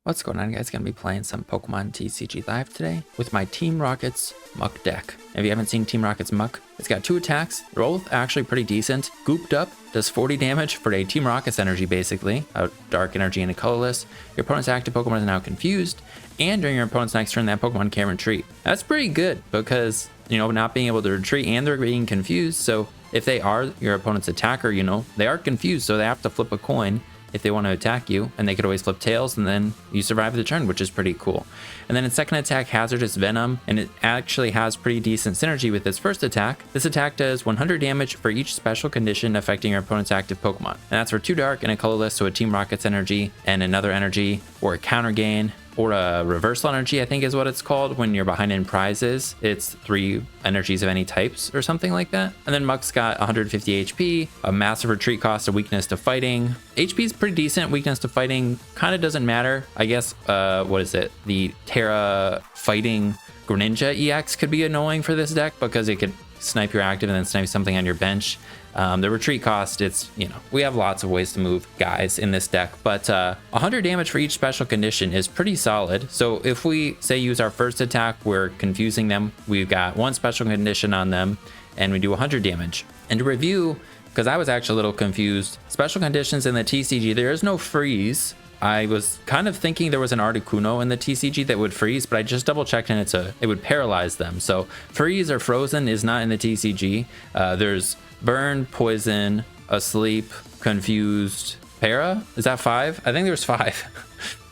What's going on, guys? Gonna be playing some Pokemon TCG Live today with my Team Rockets Muck deck. If you haven't seen Team Rockets Muck, it's got 2 attacks. They're both actually pretty decent. Gooped Up does 40 damage for a Team Rockets energy, basically. A dark energy and a colorless. Your opponent's active Pokemon is now confused, and during your opponent's next turn, that Pokemon can retreat. That's pretty good because, you know, not being able to retreat and they're being confused. So if they are your opponent's attacker, you know, they are confused, so they have to flip a coin if they want to attack you, and they could always flip tails, and then you survive the turn, which is pretty cool. And then its second attack, Hazardous Venom, and it actually has pretty decent synergy with its first attack. This attack does 100 damage for each special condition affecting your opponent's active Pokemon. And that's for 2 dark and a colorless, so a Team Rockets energy and another energy, or a counter gain, or a reversal energy, I think is what it's called when you're behind in prizes. It's 3 energies of any types or something like that. And then Muck's got 150 HP, a massive retreat cost, a weakness to fighting. HP is pretty decent, weakness to fighting kind of doesn't matter. I guess, what is it? The Terra Fighting Greninja EX could be annoying for this deck because it could snipe your active and then snipe something on your bench. The retreat cost, it's, you know, we have lots of ways to move guys in this deck, but 100 damage for each special condition is pretty solid. So if we say use our first attack, we're confusing them, we've got 1 special condition on them, and we do 100 damage. And to review, because I was actually a little confused, special conditions in the TCG, there is no freeze. I was kind of thinking there was an Articuno in the TCG that would freeze, but I just double checked and it would paralyze them. So freeze or frozen is not in the TCG. There's burn, poison, asleep, confused, para. Is that 5? I think there's 5.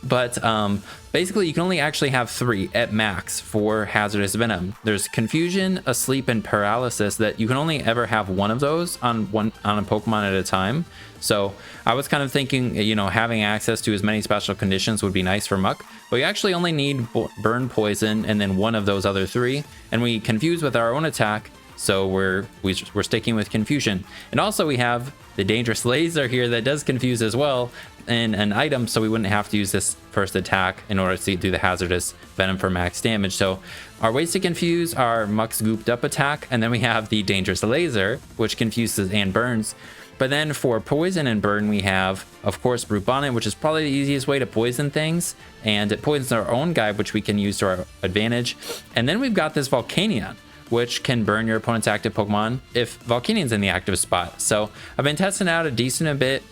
But basically you can only actually have 3 at max for Hazardous Venom. There's confusion, asleep, and paralysis that you can only ever have 1 of those on a Pokemon at a time. So I was kind of thinking, you know, having access to as many special conditions would be nice for Muck, but we actually only need burn, poison, and then 1 of those other 3, and we confuse with our own attack. So we're sticking with confusion. And also we have the dangerous laser here that does confuse as well, and an item, so we wouldn't have to use this first attack in order to do the Hazardous Venom for max damage. So our ways to confuse are Muck's Gooped Up attack, and then we have the dangerous laser, which confuses and burns. But then for poison and burn, we have, of course, Brute Bonnet, which is probably the easiest way to poison things, and it poisons our own guy, which we can use to our advantage. And then we've got this Volcanion, which can burn your opponent's active Pokemon if Volcanion's in the active spot. So I've been testing out a decent bit,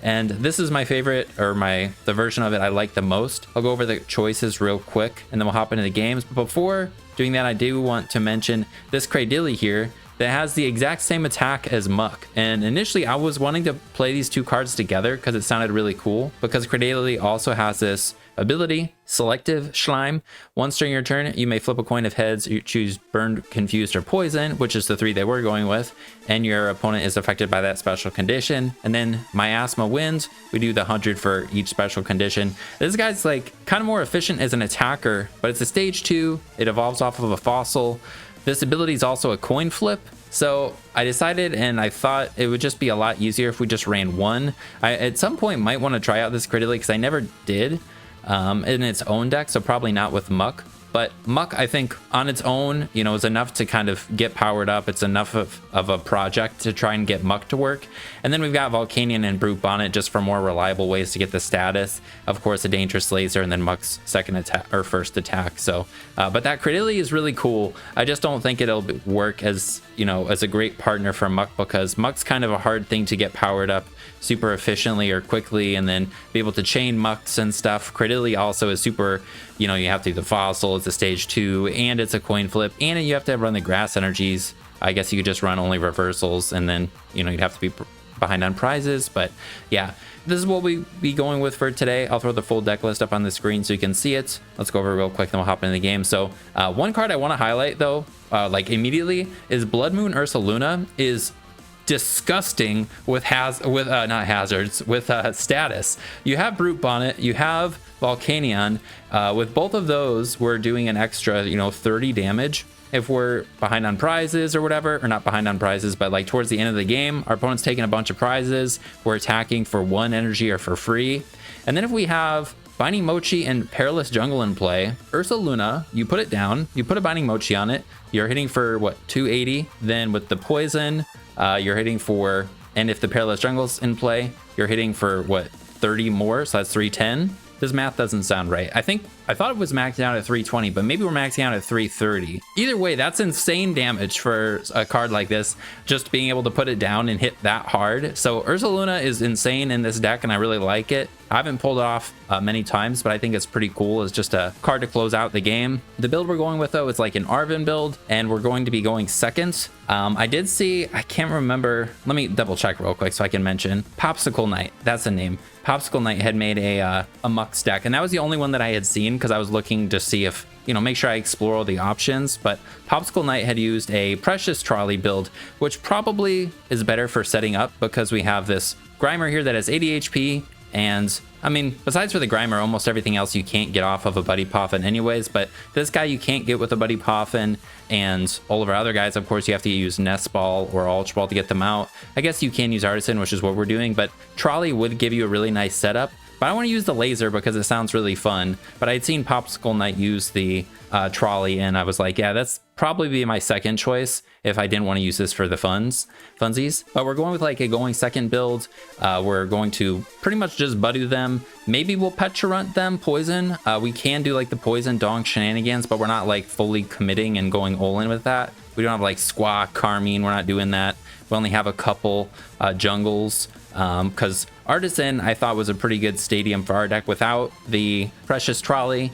and this is my favorite, or the version of it I like the most. I'll go over the choices real quick, and then we'll hop into the games. But before doing that, I do want to mention this Cradilly here that has the exact same attack as Muck. And initially I was wanting to play these 2 cards together because it sounded really cool, because Cradilly also has this ability, Selective Slime. Once during your turn, you may flip a coin of heads. You choose burn, confused, or poison, which is the 3 they were going with, and your opponent is affected by that special condition. And then Miasma wins. We do the 100 for each special condition. This guy's like kind of more efficient as an attacker, but it's a stage 2. It evolves off of a fossil. This ability is also a coin flip. So I decided, and I thought it would just be a lot easier if we just ran 1. I at some point might want to try out this Cradilly because I never did in its own deck, so probably not with Muck. But Muck, I think, on its own, you know, is enough to kind of get powered up. It's enough of a project to try and get Muck to work. And then we've got Volcanion and Brute Bonnet just for more reliable ways to get the status. Of course, a dangerous laser, and then Muck's second attack or first attack. So, but that Cradilly is really cool. I just don't think it'll work as, you know, as a great partner for Muck, because Muck's kind of a hard thing to get powered up super efficiently or quickly, and then be able to chain Mucks and stuff. Cradilly also is super, you know, you have to do the fossil, it's a stage 2, and it's a coin flip, and you have to run the grass energies. I guess you could just run only reversals, and then, you know, you'd have to be behind on prizes. But yeah, this is what we be going with for today. I'll throw the full deck list up on the screen so you can see it. Let's go over it real quick, then we'll hop into the game. So 1 card I want to highlight though, like immediately, is Bloodmoon Ursaluna is disgusting with status. You have Brute Bonnet, you have Volcanion. With both of those, we're doing an extra, you know, 30 damage if we're behind on prizes or whatever, or not behind on prizes, but like towards the end of the game, our opponent's taking a bunch of prizes, we're attacking for 1 energy or for free. And then if we have Binding Mochi and Perilous Jungle in play, Ursaluna, you put it down, you put a Binding Mochi on it, you're hitting for what, 280. Then with the poison, you're hitting for, and if the Perilous Jungle's in play, you're hitting for what, 30 more, so that's 310. This math doesn't sound right. I thought it was maxed out at 320, but maybe we're maxing out at 330. Either way, that's insane damage for a card like this, just being able to put it down and hit that hard. So Ursaluna is insane in this deck, and I really like it. I haven't pulled it off many times, but I think it's pretty cool. It's just a card to close out the game. The build we're going with, though, is like an Arven build, and we're going to be going second. I did see, I can't remember, let me double check real quick so I can mention. Popsicle Knight, that's the name. Popsicle Knight had made a Mux deck, and that was the only one that I had seen because I was looking to see if, you know, make sure I explore all the options. But Popsicle Knight had used a Precious Trolley build, which probably is better for setting up because we have this Grimer here that has 80 HP. And I mean, besides for the Grimer, almost everything else you can't get off of a Buddy Poffin anyways, but this guy you can't get with a Buddy Poffin, and all of our other guys, of course, you have to use Nest Ball or Ultra Ball to get them out. I guess you can use Artisan, which is what we're doing, but Trolley would give you a really nice setup. But I want to use the laser because it sounds really fun. But I'd seen Popsicle Knight use the trolley, and I was like, yeah, that's probably be my second choice if I didn't want to use this for the funsies. But we're going with like a going second build. We're going to pretty much just Budew them. Maybe we'll Pecharunt them poison. We can do like the poison donk shenanigans, but we're not like fully committing and going all in with that. We don't have like Squawk, Carmine. We're not doing that. We only have a couple jungles because Artisan I thought was a pretty good stadium for our deck. Without the Precious Trolley,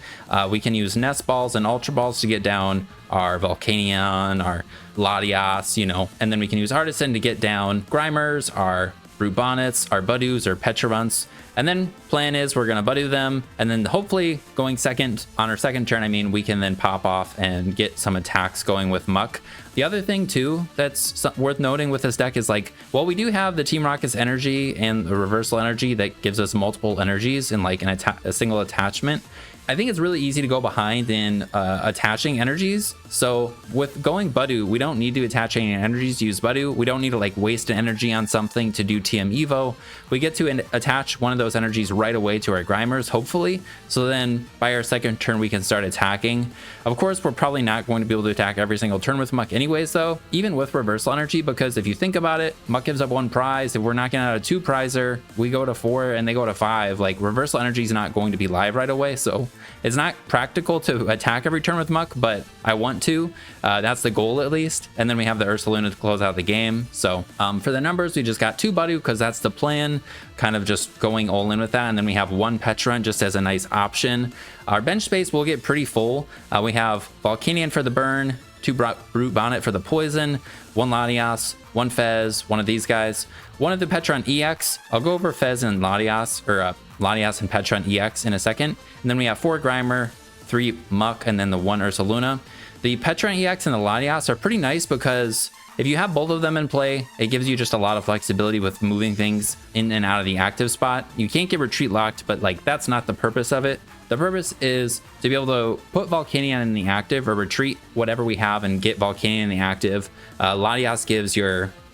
we can use Nest Balls and Ultra Balls to get down our Volcanion, our Latias, you know, and then we can use Artisan to get down Grimers, our Brute Bonnets, our Budews, or Pecharunts. And then plan is we're going to Budew them, and then hopefully going second on our second turn, I mean, we can then pop off and get some attacks going with Muck. The other thing too that's worth noting with this deck is like, well, we do have the Team Rocket's energy and the reversal energy that gives us multiple energies in like a single attachment. I think it's really easy to go behind in attaching energies. So with going Budew, we don't need to attach any energies to use Budew. We don't need to like waste an energy on something to do TM Evo. We get to attach one of those energies right away to our Grimers, hopefully. So then by our second turn, we can start attacking. Of course, we're probably not going to be able to attack every single turn with Muck anyways, though, even with reversal energy, because if you think about it, Muck gives up 1 prize. If we're knocking out a 2 prizer, we go to 4 and they go to 5. Like reversal energy is not going to be live right away. So it's not practical to attack every turn with Muck, but I want to. That's the goal at least. And then we have the Ursaluna to close out the game. So for the numbers, we just got 2 Budew because that's the plan, kind of just going all in with that. And then we have 1 Pecharunt just as a nice option. Our bench space will get pretty full. We have Volcanion for the burn, 2 Brute Bonnet for the poison, 1 Latias, 1 Fez, 1 of these guys, 1 of the Pecharunt EX. I'll go over Fez and Latias, or Latias and Pecharunt EX in a second. And then we have 4 Grimer, 3 Muck, and then the 1 Ursaluna. The Pecharunt EX and the Latias are pretty nice because if you have both of them in play, it gives you just a lot of flexibility with moving things in and out of the active spot. You can't get retreat locked, but like that's not the purpose of it. The purpose is to be able to put Volcanion in the active or retreat whatever we have and get Volcanion in the active. Latias gives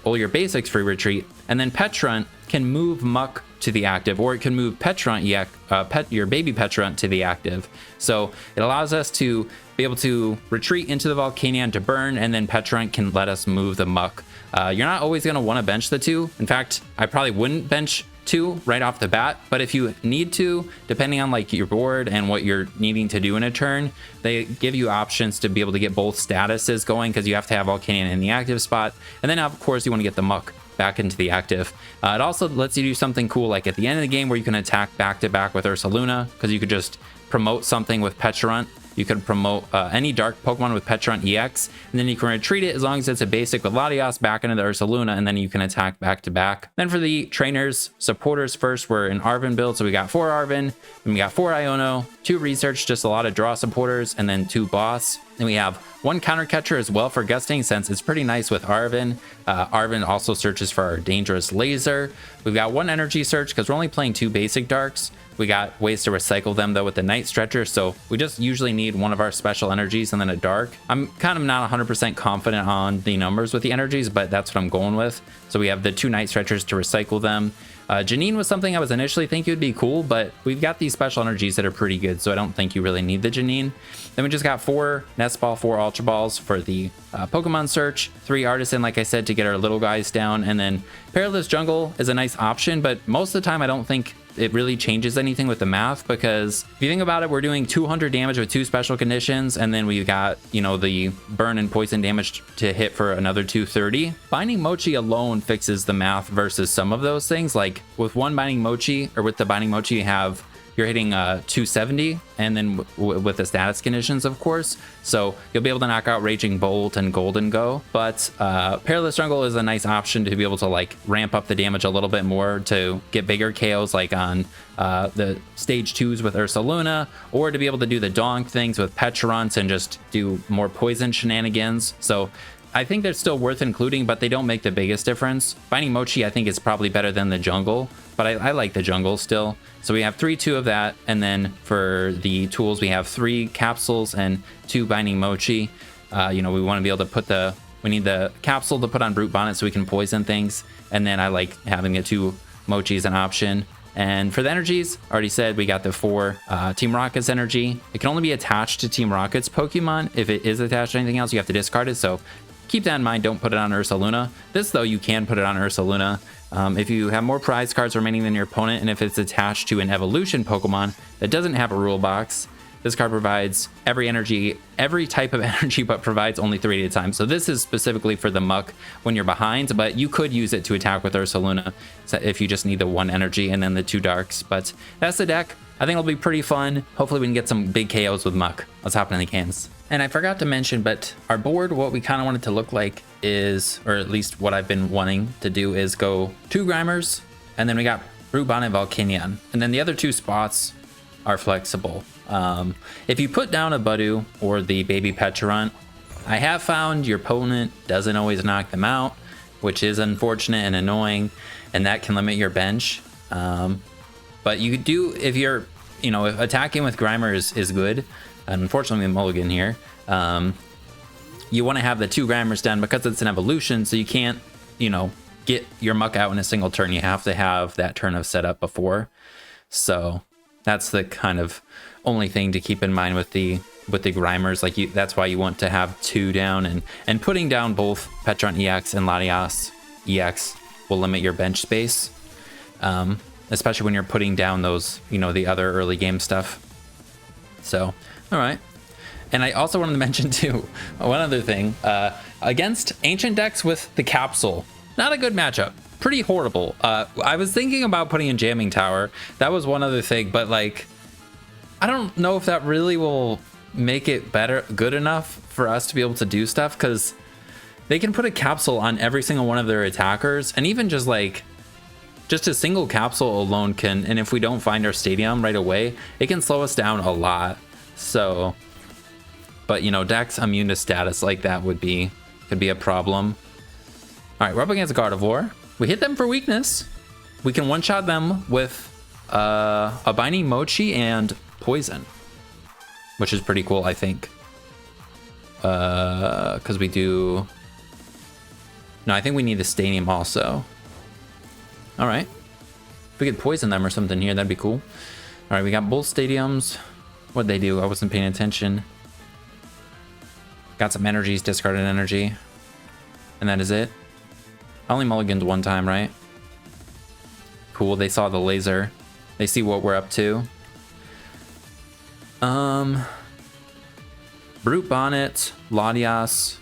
all your basics free retreat, and then Pecharunt can move Muck to the active, or it can move Pecharunt your baby Pecharunt to the active. So it allows us to be able to retreat into the Volcanion to burn, and then Pecharunt can let us move the Muck. You're not always going to want to bench the 2. In fact, I probably wouldn't bench 2 right off the bat, but if you need to, depending on like your board and what you're needing to do in a turn, they give you options to be able to get both statuses going, because you have to have Volcanion in the active spot, and then of course you want to get the Muck back into the active. It also lets you do something cool like at the end of the game where you can attack back to back with Ursaluna, because you could just promote something with Pecharunt. You could promote any dark Pokemon with Pecharunt EX, and then you can retreat it as long as it's a basic with Latias back into the Ursaluna, and then you can attack back to back. Then for the trainers, supporters first, we're in Arven build, so we got 4 Arven, and we got 4 Iono, 2 research, just a lot of draw supporters, and then 2 boss. Then we have 1 counter catcher as well for gusting, since it's pretty nice with Arven. Arven also searches for our dangerous laser. We've got 1 energy search because we're only playing 2 basic darks. We got ways to recycle them though with the Night Stretcher, so we just usually need 1 of our special energies and then a dark. I'm kind of not 100% confident on the numbers with the energies, but that's what I'm going with. So we have the 2 Night Stretchers to recycle them. Janine was something I was initially thinking would be cool, but we've got these special energies that are pretty good, so I don't think you really need the Janine. Then we just got 4 Nest Ball, 4 Ultra Balls for the Pokemon search, 3 Artisan, like I said, to get our little guys down, and then Perilous Jungle is a nice option, but most of the time I don't think it really changes anything with the math, because if you think about it, we're doing 200 damage with 2 special conditions, and then we got, you know, the burn and poison damage to hit for another 230. Binding Mochi alone fixes the math versus some of those things. Like with one Binding Mochi, or with the Binding Mochi, you're hitting 270, and then with the status conditions, of course. So you'll be able to knock out Raging Bolt and Golden Go. But Perilous Jungle is a nice option to be able to like ramp up the damage a little bit more to get bigger KOs, like on the stage 2s with Ursaluna, or to be able to do the donk things with Pecharunt and just do more poison shenanigans. So I think they're still worth including, but they don't make the biggest difference. Binding Mochi, I think, is probably better than the jungle, but I like the jungle still. So we have 3-2 of that, and then for the tools, we have 3 capsules and 2 Binding Mochi. You know, we want to be able to we need the capsule to put on Brute Bonnet so we can poison things, and then I like having the 2 Mochi as an option. And for the energies, already said we got the 4 Team Rocket's energy. It can only be attached to Team Rocket's Pokemon. If it is attached to anything else, you have to discard it, so keep that in mind. Don't put it on Ursaluna. This, though, you can put it on Ursaluna. If you have more prize cards remaining than your opponent, and if it's attached to an evolution Pokemon that doesn't have a rule box, this card provides every type of energy, but provides only 3 at a time. So this is specifically for the muck when you're behind, but you could use it to attack with Ursaluna if you just need the 1 energy and then the 2 darks. But that's the deck. I think it'll be pretty fun. Hopefully we can get some big KOs with muck. Let's hop in the cans. And I forgot to mention, but our board, what we kind of want it to look like is, or at least what I've been wanting to do, is go 2 Grimers, and then we got Brute Bonnet Volcanion, and then the other 2 spots are flexible. If you put down a Budew or the baby Pecharunt, I have found your opponent doesn't always knock them out, which is unfortunate and annoying, and that can limit your bench. But you do, if you're, you know, if attacking with Grimer is good, unfortunately mulligan here, you want to have the 2 Grimers done because it's an evolution, so you can't, you know, get your muck out in a single turn. You have to have that turn of setup before. So that's the kind of only thing to keep in mind with the Grimers. Like, that's why you want to have 2 down, and putting down both Pecharunt EX and Latias EX will limit your bench space, especially when you're putting down those, you know, the other early game stuff. So, all right. And I also wanted to mention too, one other thing, against ancient decks with the capsule, not a good matchup. Pretty horrible. I was thinking about putting in Jamming Tower. That was one other thing, but like, I don't know if that really will make it good enough for us to be able to do stuff, because they can put a capsule on every single one of their attackers, and even just a single capsule alone can, and if we don't find our stadium right away, it can slow us down a lot. So, but you know, decks immune to status like that could be a problem. All right, we're up against Gardevoir. We hit them for weakness. We can one-shot them with a Binding Mochi and Poison, which is pretty cool, I think. Because we do... No, I think we need the Stadium also. All right. If we could poison them or something here, that'd be cool. All right, we got both stadiums. What'd they do? I wasn't paying attention. Got some energies, discarded energy. And that is it. I only mulliganed 1 time, right? Cool, they saw the laser. They see what we're up to. Brute Bonnet, Latias,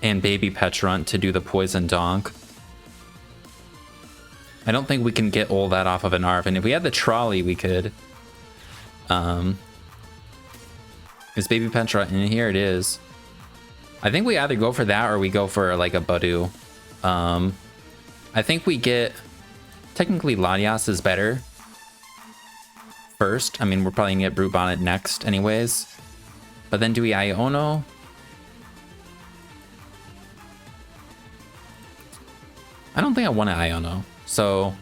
and Baby Pecharunt to do the Poison Donk. I don't think we can get all that off of an Arven. If we had the trolley, we could. Is Baby Pecharunt in here? It is. I think we either go for that or we go for like a Budew. I think we get... Technically, Latias is better first. I mean, we're probably gonna get Brute Bonnet next anyways. But then do we Iono? I don't think I want to Iono. So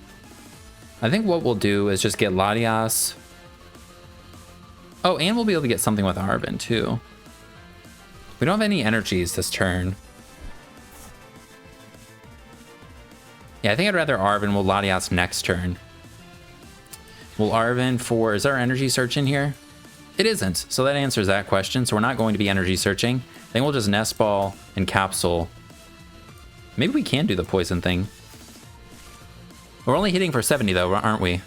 I think what we'll do is just get Latias. Oh, and we'll be able to get something with Arven too. We don't have any energies this turn. Yeah, I think I'd rather Arven. We'll Latias next turn. We'll Arven for... Is our energy search in here? It isn't, so that answers that question. So we're not going to be energy searching. I think we'll just Nest Ball and Capsule. Maybe we can do the poison thing. We're only hitting for 70 though, aren't we?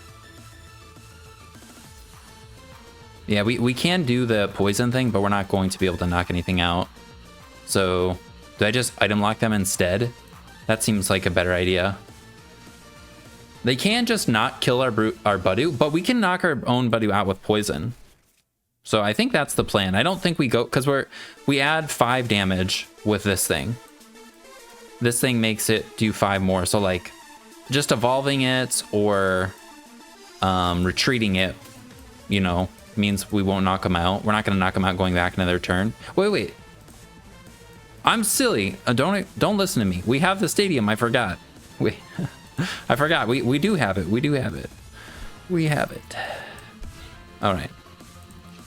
Yeah, we can do the poison thing, but we're not going to be able to knock anything out. So, do I just item lock them instead? That seems like a better idea. They can just not kill our Budew, but we can knock our own Budew out with poison. So I think that's the plan. I don't think we go, because we add 5 damage with this thing. This thing makes it do 5 more. So like just evolving it or retreating it, you know, means we won't knock them out. We're not going to knock them out going back another turn. Wait. I'm silly. Don't listen to me. We have the stadium. I forgot. I forgot. We do have it. We do have it. We have it. All right.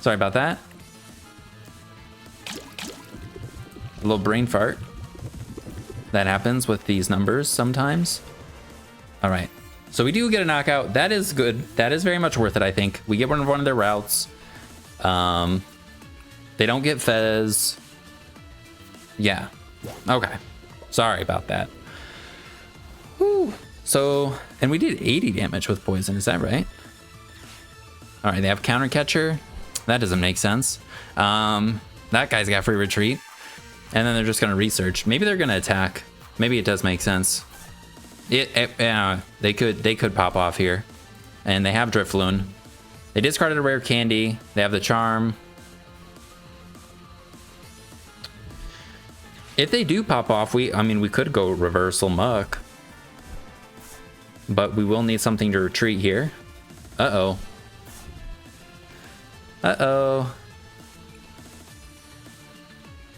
Sorry about that. A little brain fart. That happens with these numbers sometimes. All right. So we do get a knockout. That is good. That is very much worth it, I think. We get one of their routes. They don't get Fez. Yeah. Okay. Sorry about that. Whew. So, and we did 80 damage with poison. Is that right? All right. They have counter catcher. That doesn't make sense. That guy's got free retreat. And then they're just going to research. Maybe they're going to attack. Maybe it does make sense. They could pop off here. And they have Drifloon. They discarded a rare candy. They have the charm. If they do pop off, we could go reversal muck. But we will need something to retreat here. Uh-oh. Uh-oh.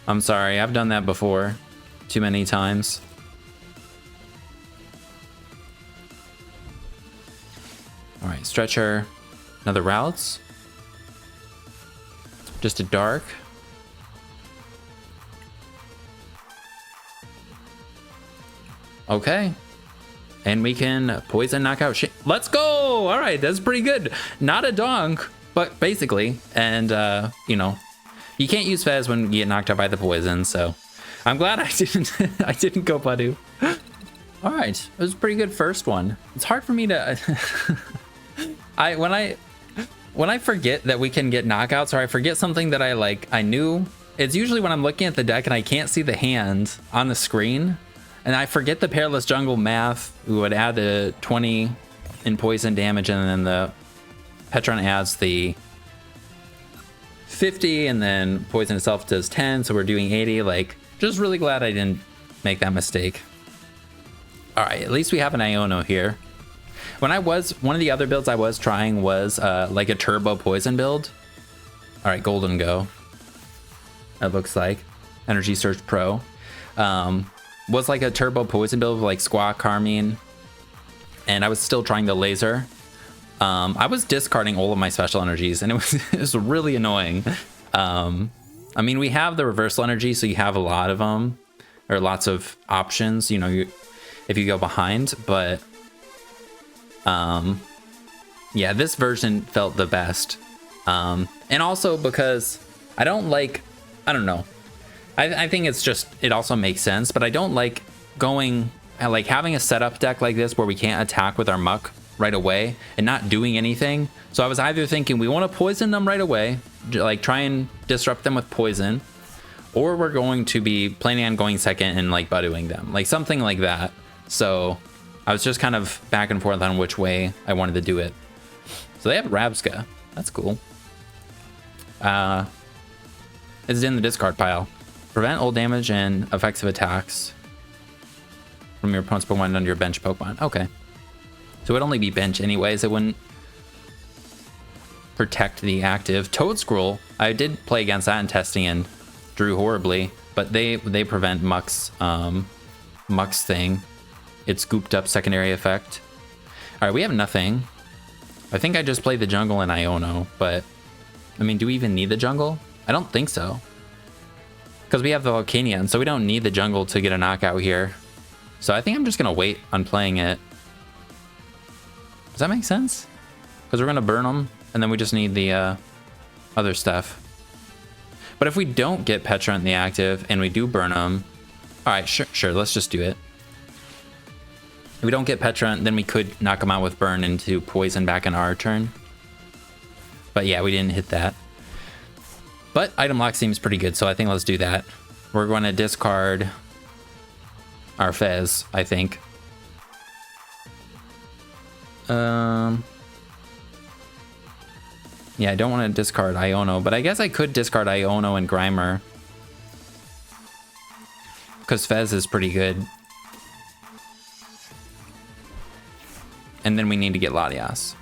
I'm sorry, I've done that before. Too many times. All right, stretcher. Another routes. Just a dark. Okay. And we can poison knockout shit. Let's go! All right, that's pretty good. Not a donk, but basically. And, you know, you can't use Fez when you get knocked out by the poison, so I'm glad I didn't I didn't go Budew. All right, it was a pretty good first one. It's hard for me to when I forget that we can get knockouts, or I forget something that I knew, it's usually when I'm looking at the deck and I can't see the hand on the screen, and I forget the Perilous Jungle math. We would add the 20 in poison damage, and then the Pecharunt adds the 50, and then poison itself does 10, so we're doing 80. Like, just really glad I didn't make that mistake. All right, at least we have an Iono here. One of the other builds I was trying was like a turbo poison build. All right, Golden Go. It looks like Energy Surge Pro was like a turbo poison build with like Squawk, Carmine, and I was still trying the laser. I was discarding all of my special energies, and it was really annoying. I mean, we have the reversal energy, so you have a lot of them, or lots of options, you know, if you go behind, but yeah, this version felt the best. And also because I don't know. I think it's just, it also makes sense, but I don't like having a setup deck like this where we can't attack with our muck right away and not doing anything. So I was either thinking we want to poison them right away, like try and disrupt them with poison, or we're going to be planning on going second and like Budewing them, like something like that. So I was just kind of back and forth on which way I wanted to do it. So they have Rabska. That's cool. It's in the discard pile. Prevent old damage and effects of attacks from your opponent's Pokemon under your bench Pokemon. Okay. So it would only be bench anyways. It wouldn't protect the active. Toad Scroll, I did play against that in testing and drew horribly, but they prevent Muck's thing. It's scooped up secondary effect. All right, we have nothing. I think I just played the jungle in Iono, but I mean, do we even need the jungle? I don't think so. Because we have the Volcanion, so we don't need the jungle to get a knockout here. So I think I'm just going to wait on playing it. Does that make sense? Because we're going to burn them, and then we just need the other stuff. But if we don't get Pecharunt in the active, and we do burn them... Alright, sure, let's just do it. If we don't get Pecharunt, then we could knock him out with Burn into Poison back in our turn. But yeah, we didn't hit that. But item lock seems pretty good, so I think let's do that. We're going to discard our Fez, I think. Yeah, I don't want to discard Iono, but I guess I could discard Iono and Grimer. Because Fez is pretty good. And then we need to get Latias.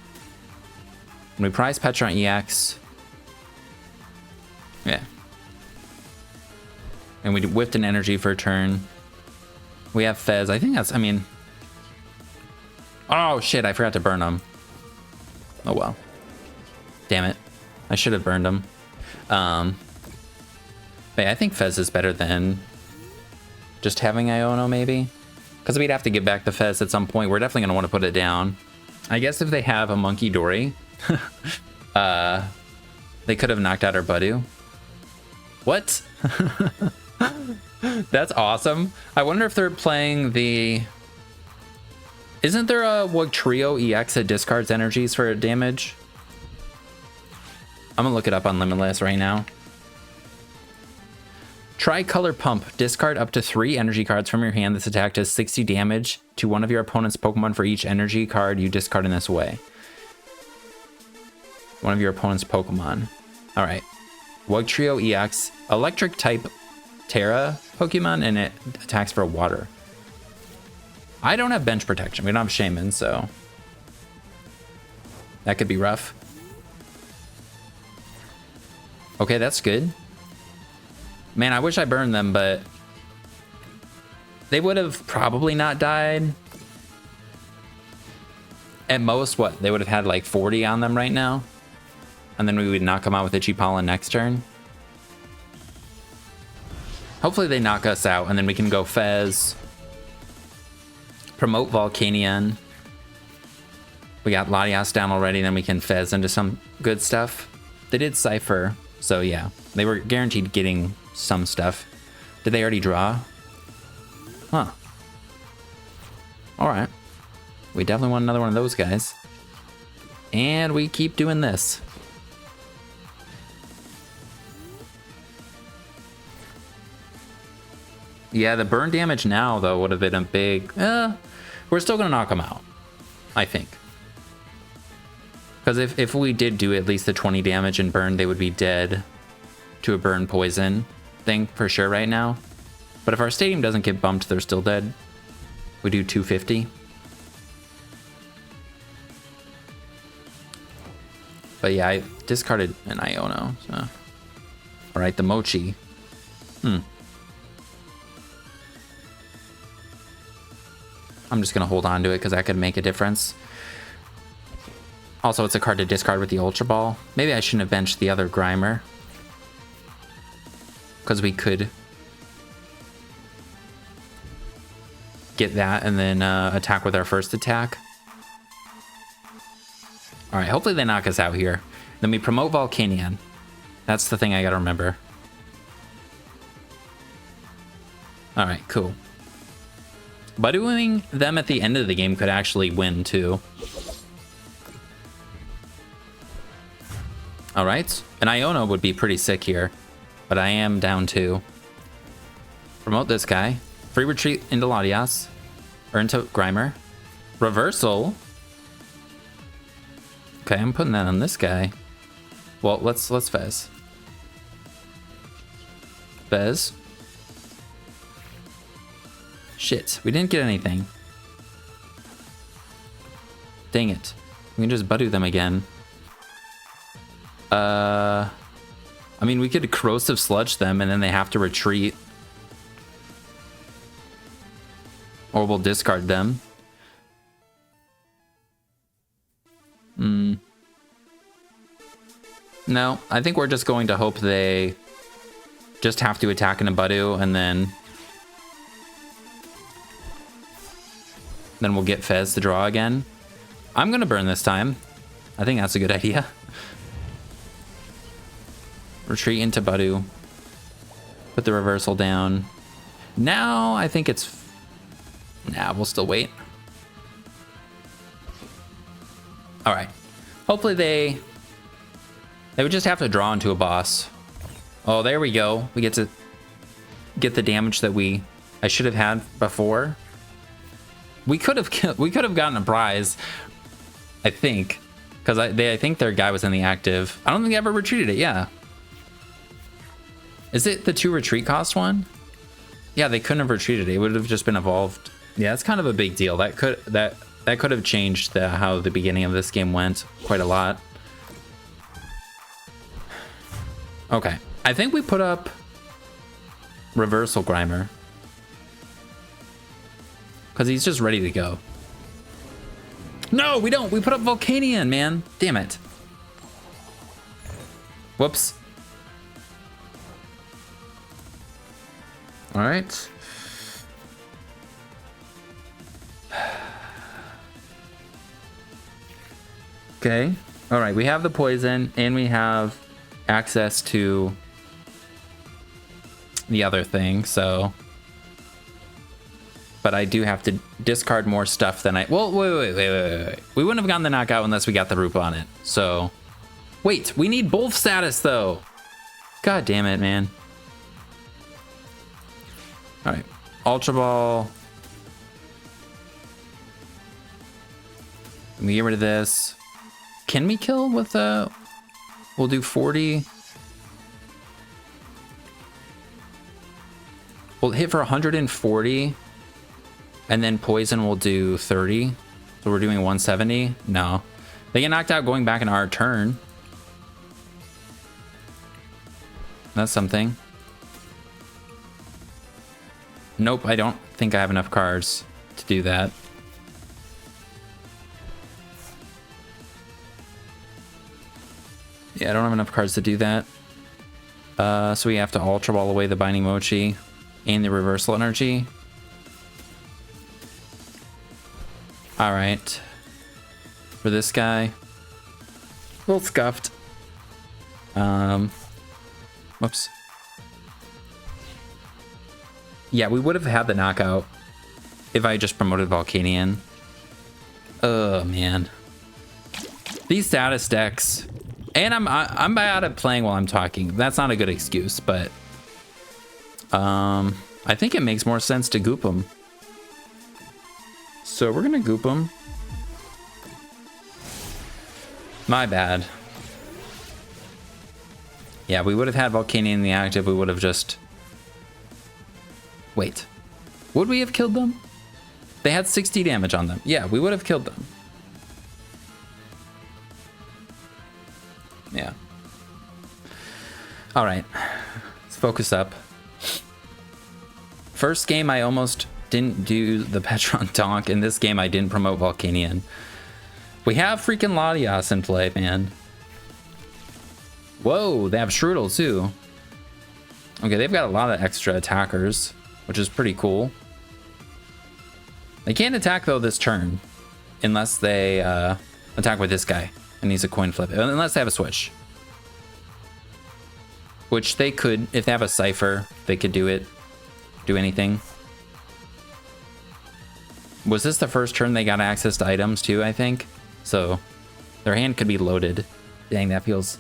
And we prize Pecharunt EX. Yeah. And we whiffed an energy for a turn. We have Fez. I think that's, I mean... Oh, shit, I forgot to burn him. Oh, well. Damn it. I should have burned him. But yeah, I think Fez is better than just having Iono, maybe. Because we'd have to get back the Fez at some point. We're definitely going to want to put it down. I guess if they have a Monkey Dory, they could have knocked out our Budew. What? That's awesome. I wonder if they're playing the... Isn't there a Trio EX that discards energies for damage? I'm gonna look it up on Limitless right now. Tricolor Pump. Discard up to 3 energy cards from your hand. This attack does 60 damage to one of your opponent's Pokemon for each energy card you discard in this way. One of your opponent's Pokemon. Alright. Trio EX. Electric type Terra Pokemon, and it attacks for water. I don't have bench protection. We don't have Shaman, so that could be rough. Okay, that's good. Man, I wish I burned them, but they would have probably not died. At most, what? They would have had like 40 on them right now. And then we would knock them out with Ichipollen next turn. Hopefully they knock us out, and then we can go Fez. Promote Volcanion. We got Latias down already, then we can Fez into some good stuff. They did Cypher, so yeah. They were guaranteed getting some stuff. Did they already draw? Huh. Alright. We definitely want another one of those guys. And we keep doing this. Yeah, the burn damage now, though, would have been a big... we're still going to knock them out, I think. Because if we did do at least the 20 damage and burn, they would be dead to a burn poison thing for sure right now. But if our stadium doesn't get bumped, they're still dead. We do 250. But yeah, I discarded an Iono. So. Alright, the Mochi. I'm just going to hold on to it because that could make a difference. Also, it's a card to discard with the Ultra Ball. Maybe I shouldn't have benched the other Grimer. Because we could get that and then attack with our first attack. Alright, hopefully they knock us out here. Then we promote Volcanion. That's the thing I gotta remember. Alright, cool. Budewing them at the end of the game could actually win too. Alright, an Iono would be pretty sick here. But I am down 2. Promote this guy. Free retreat into Latias. Or into Grimer. Reversal. Okay, I'm putting that on this guy. Well, let's Fez. Fez. Shit, we didn't get anything. Dang it. We can just Budew them again. I mean, we could corrosive sludge them and then they have to retreat. Or we'll discard them. No, I think we're just going to hope they just have to attack in a Budew and then we'll get Fez to draw again. I'm going to burn this time. I think that's a good idea. Retreat into Budew. Put the reversal down. Now I think it's... Nah, we'll still wait. All right. Hopefully they would just have to draw into a boss. Oh, there we go. We get to get the damage that I should have had before. We could have gotten a prize, I think, because I think their guy was in the active. I don't think they ever retreated it. Yeah. Is it the 2 retreat cost one? Yeah, they couldn't have retreated it. It would have just been evolved. Yeah, it's kind of a big deal. That could have changed how the beginning of this game went quite a lot. Okay, I think we put up Reversal Grimer because he's just ready to go. No, we don't. We put up Volcanion, man. Damn it. Whoops. All right. Okay. All right. We have the poison and we have access to the other thing. So, but I do have to discard more stuff than well, wait. We wouldn't have gotten the knockout unless we got the Brute Bonnet. So, wait. We need both status though. God damn it, man. All right. Ultra Ball. Let me get rid of this. Can we kill with we'll do 40. We'll hit for 140. And then poison will do 30. So we're doing 170. No. They get knocked out going back in our turn. That's something. Nope, I don't think I have enough cards to do that. Yeah, I don't have enough cards to do that. So we have to Ultra Ball away the Binding Mochi and the Reversal Energy. All right. For this guy. A little scuffed. Whoops. Yeah, we would have had the knockout if I just promoted Volcanion. Oh, man. These status decks... And I'm bad at playing while I'm talking. That's not a good excuse, but I think it makes more sense to goop them. So we're gonna goop them. My bad. Yeah, we would have had Volcanion in the active. We would have just... Wait. Would we have killed them? They had 60 damage on them. Yeah, we would have killed them. Yeah. All right. Let's focus up. First game, I almost didn't do the Pecharunt donk. In this game, I didn't promote Volcanion. We have freaking Latias in play, man. Whoa, they have Strudel too. Okay, they've got a lot of extra attackers, which is pretty cool. They can't attack, though, this turn. Unless they attack with this guy. And he's a coin flip. Unless they have a switch. Which they could, if they have a Cypher, they could do it. Do anything. Was this the first turn they got access to items too, I think? So, their hand could be loaded. Dang, that feels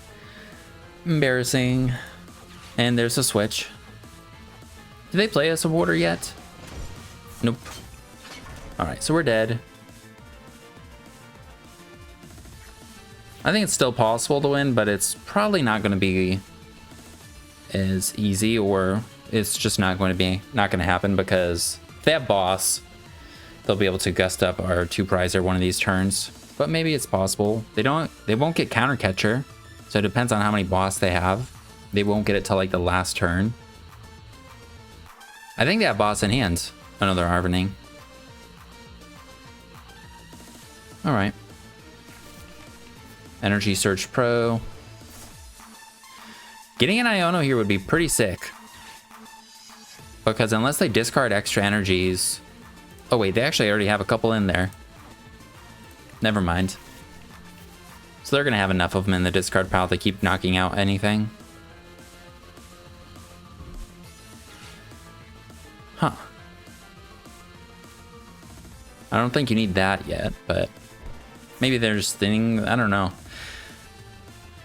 embarrassing. And there's a switch. Did they play a supporter yet? Nope. Alright, so we're dead. I think it's still possible to win, but it's probably not going to be as easy, or it's just not going to happen, because if they have boss, they'll be able to gust up our 2-prizer one of these turns. But maybe it's possible. They won't get counter catcher, so it depends on how many boss they have. They won't get it till like the last turn. I think they have boss in hand. Another Arvening. All right. Energy Surge Pro. Getting an Iono here would be pretty sick. Because unless they discard extra energies... Oh wait, they actually already have a couple in there. Never mind. So they're going to have enough of them in the discard pile to keep knocking out anything. Huh. I don't think you need that yet, but... Maybe they're just thinning. I don't know.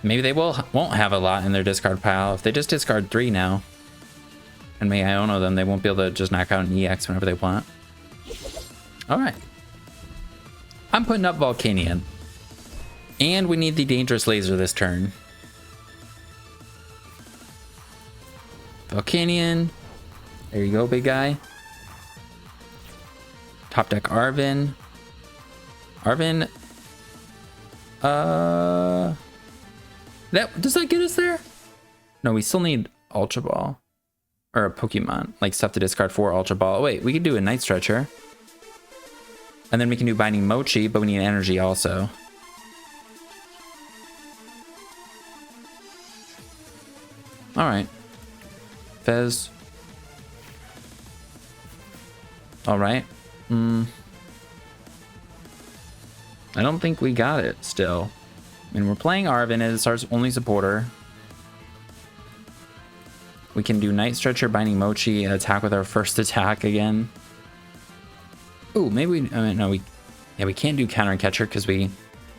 Maybe they won't have a lot in their discard pile. If they just discard 3 now and may Iono them, they won't be able to just knock out an EX whenever they want. All right. I'm putting up Volcanion. And we need the dangerous laser this turn. Volcanion. There you go, big guy. Top deck Arven. Arven. Does that get us there? No, we still need Ultra Ball. Or a Pokemon. Like stuff to discard for Ultra Ball. Oh, wait, we could do a Night Stretcher. And then we can do Binding Mochi, but we need energy also. Alright. Fez. Alright. I don't think we got it still. I mean, we're playing Arven as our only supporter. We can do Night Stretcher, Binding Mochi, and attack with our first attack again. Ooh, maybe we... I mean, no, we can't do Counter and Catcher because we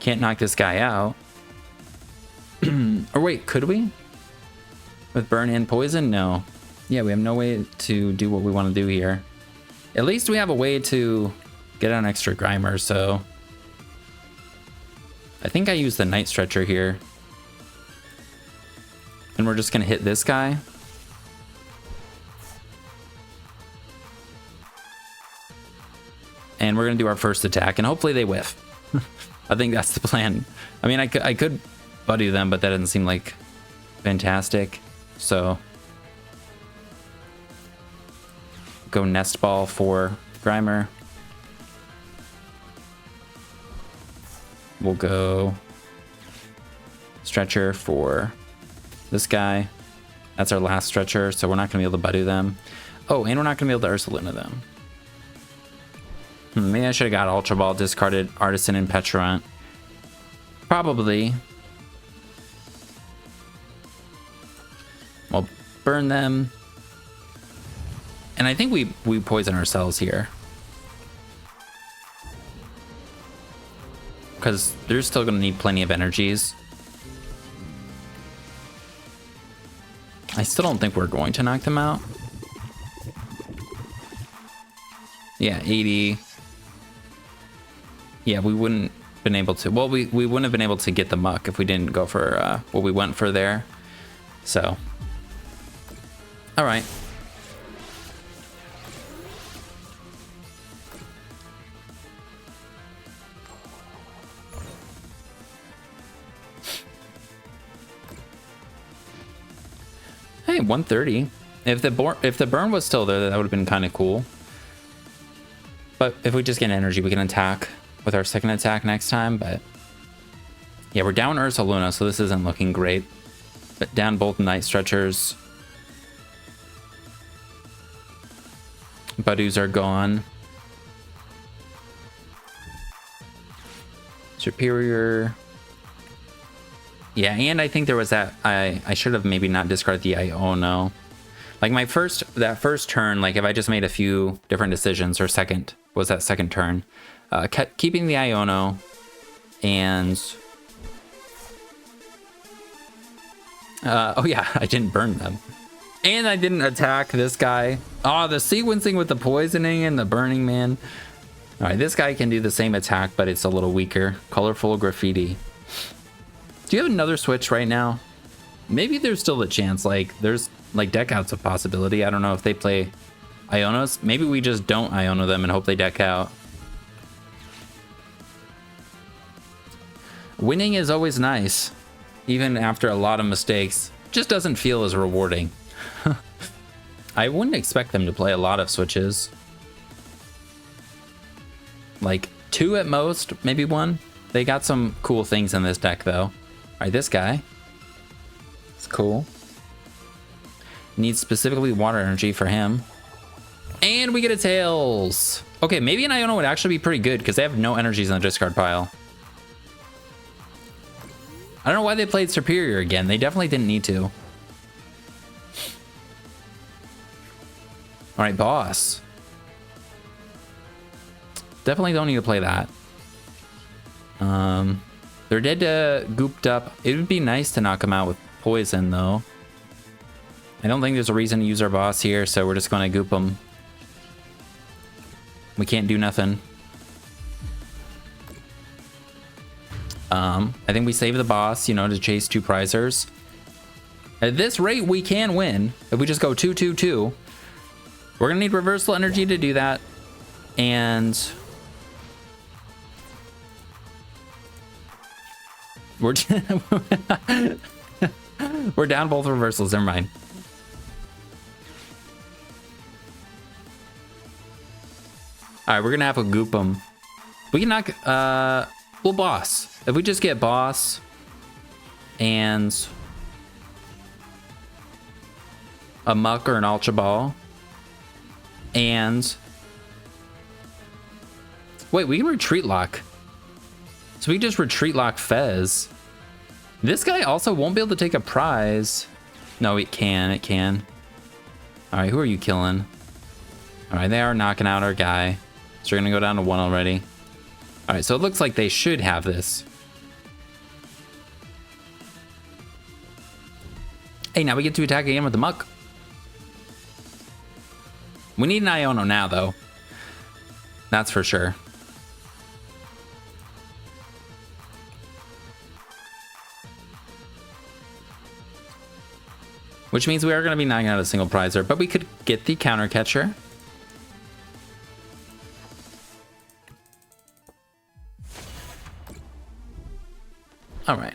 can't knock this guy out. Or wait, could we? With Burn and Poison? No. Yeah, we have no way to do what we want to do here. At least we have a way to get an extra Grimer, so... I think I use the Night Stretcher here. And we're just going to hit this guy. And we're going to do our first attack, and hopefully they whiff. I think that's the plan. I mean, I could Budew them, but that doesn't seem like fantastic. So... go Nest Ball for Grimer. We'll go Stretcher for this guy. That's our last Stretcher, so we're not going to be able to Budew them. Oh, and we're not going to be able to Ursaluna them. Maybe I should have got Ultra Ball, discarded Artisan and Pecharunt. Probably. We'll burn them. And I think we poison ourselves here. Because they're still going to need plenty of energies. I still don't think we're going to knock them out. Yeah, 80. Yeah, we wouldn't been able to. Well, we wouldn't have been able to get the Muck if we didn't go for what we went for there. So. All right. Hey, 130. If the burn was still there, that would have been kind of cool. But if we just get energy, we can attack with our second attack next time. But yeah, we're down Ursaluna, so this isn't looking great. But down both Night Stretchers. Budews are gone. Superior. Yeah, and I think there was that I should have maybe not discarded the Iono. Like that first turn, like if I just made a few different decisions, or second turn, kept keeping the Iono, and oh yeah, I didn't burn them, and I didn't attack this guy. Oh, the sequencing with the poisoning and the burning, man. All right, this guy can do the same attack, but it's a little weaker. Colorful Graffiti. Do you have another switch right now? Maybe there's still a chance. Like there's like deck out's a possibility. I don't know if they play Ionos. Maybe we just don't Iono them and hope they deck out. Winning is always nice, even after a lot of mistakes. Just doesn't feel as rewarding. I wouldn't expect them to play a lot of switches. Like 2 at most, maybe 1. They got some cool things in this deck though. All right, this guy. It's cool. Needs specifically water energy for him. And we get a Tails. Okay, maybe an Iono would actually be pretty good because they have no energies in the discard pile. I don't know why they played Superior again. They definitely didn't need to. All right, Boss. Definitely don't need to play that. They're dead to Gooped Up. It would be nice to knock them out with poison, though. I don't think there's a reason to use our boss here, so we're just going to goop them. We can't do nothing. I think we save the boss, you know, to chase 2 prizers. At this rate, we can win. If we just go 2-2-2. We're going to need reversal energy to do that. And we're we're down both reversals. Never mind. All right, we're gonna have to goop them. We can knock. Well, boss. If we just get boss and a muck or an ultra ball, and wait, we can retreat lock. So we just retreat lock Fez. This guy also won't be able to take a prize. No, it can. It can. All right, who are you killing? All right, they are knocking out our guy. So we're gonna go down to 1 already. All right, so it looks like they should have this. Hey, now we get to attack again with the muck. We need an Iono now, though. That's for sure. Which means we are going to be knocking out a single prizer, but we could get the counter catcher. All right.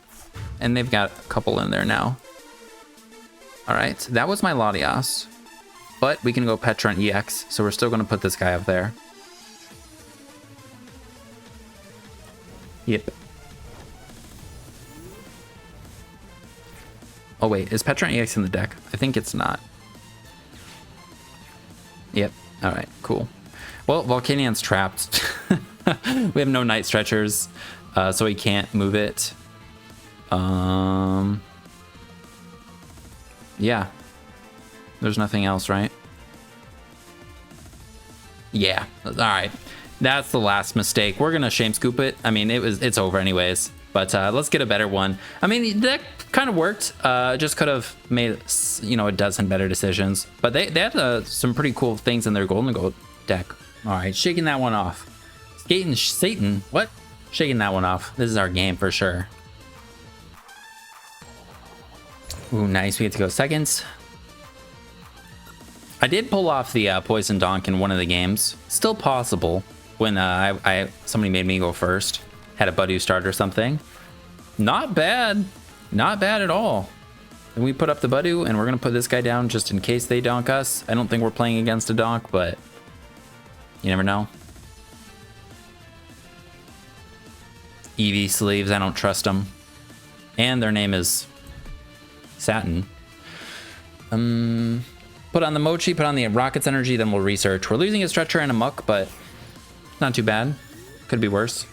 And they've got a couple in there now. All right. That was my Latias. But we can go Pecharunt EX, so we're still going to put this guy up there. Yep. Oh wait, is Pecharunt EX in the deck? I think it's not. Yep. All right, cool. Well, Volcanion's trapped. We have no Night Stretchers, so he can't move it. Yeah. There's nothing else, right? Yeah. All right. That's the last mistake. We're gonna shame scoop it. I mean, it's over anyways. But let's get a better one. I mean, the deck kind of worked. Just could have made, you know, a dozen better decisions. But they had some pretty cool things in their golden gold deck. All right, shaking that one off. Satan, what? Shaking that one off. This is our game for sure. Ooh, nice. We get to go seconds. I did pull off the Poison Donk in one of the games. Still possible when somebody made me go first. Had a Budew start or something. Not bad. Not bad at all. And we put up the Budew, and we're going to put this guy down just in case they donk us. I don't think we're playing against a donk, but you never know. EV sleeves, I don't trust them. And their name is Satin. Put on the Mochi, put on the Rocket's Energy, then we'll research. We're losing a Stretcher and a Muck, but not too bad. Could be worse.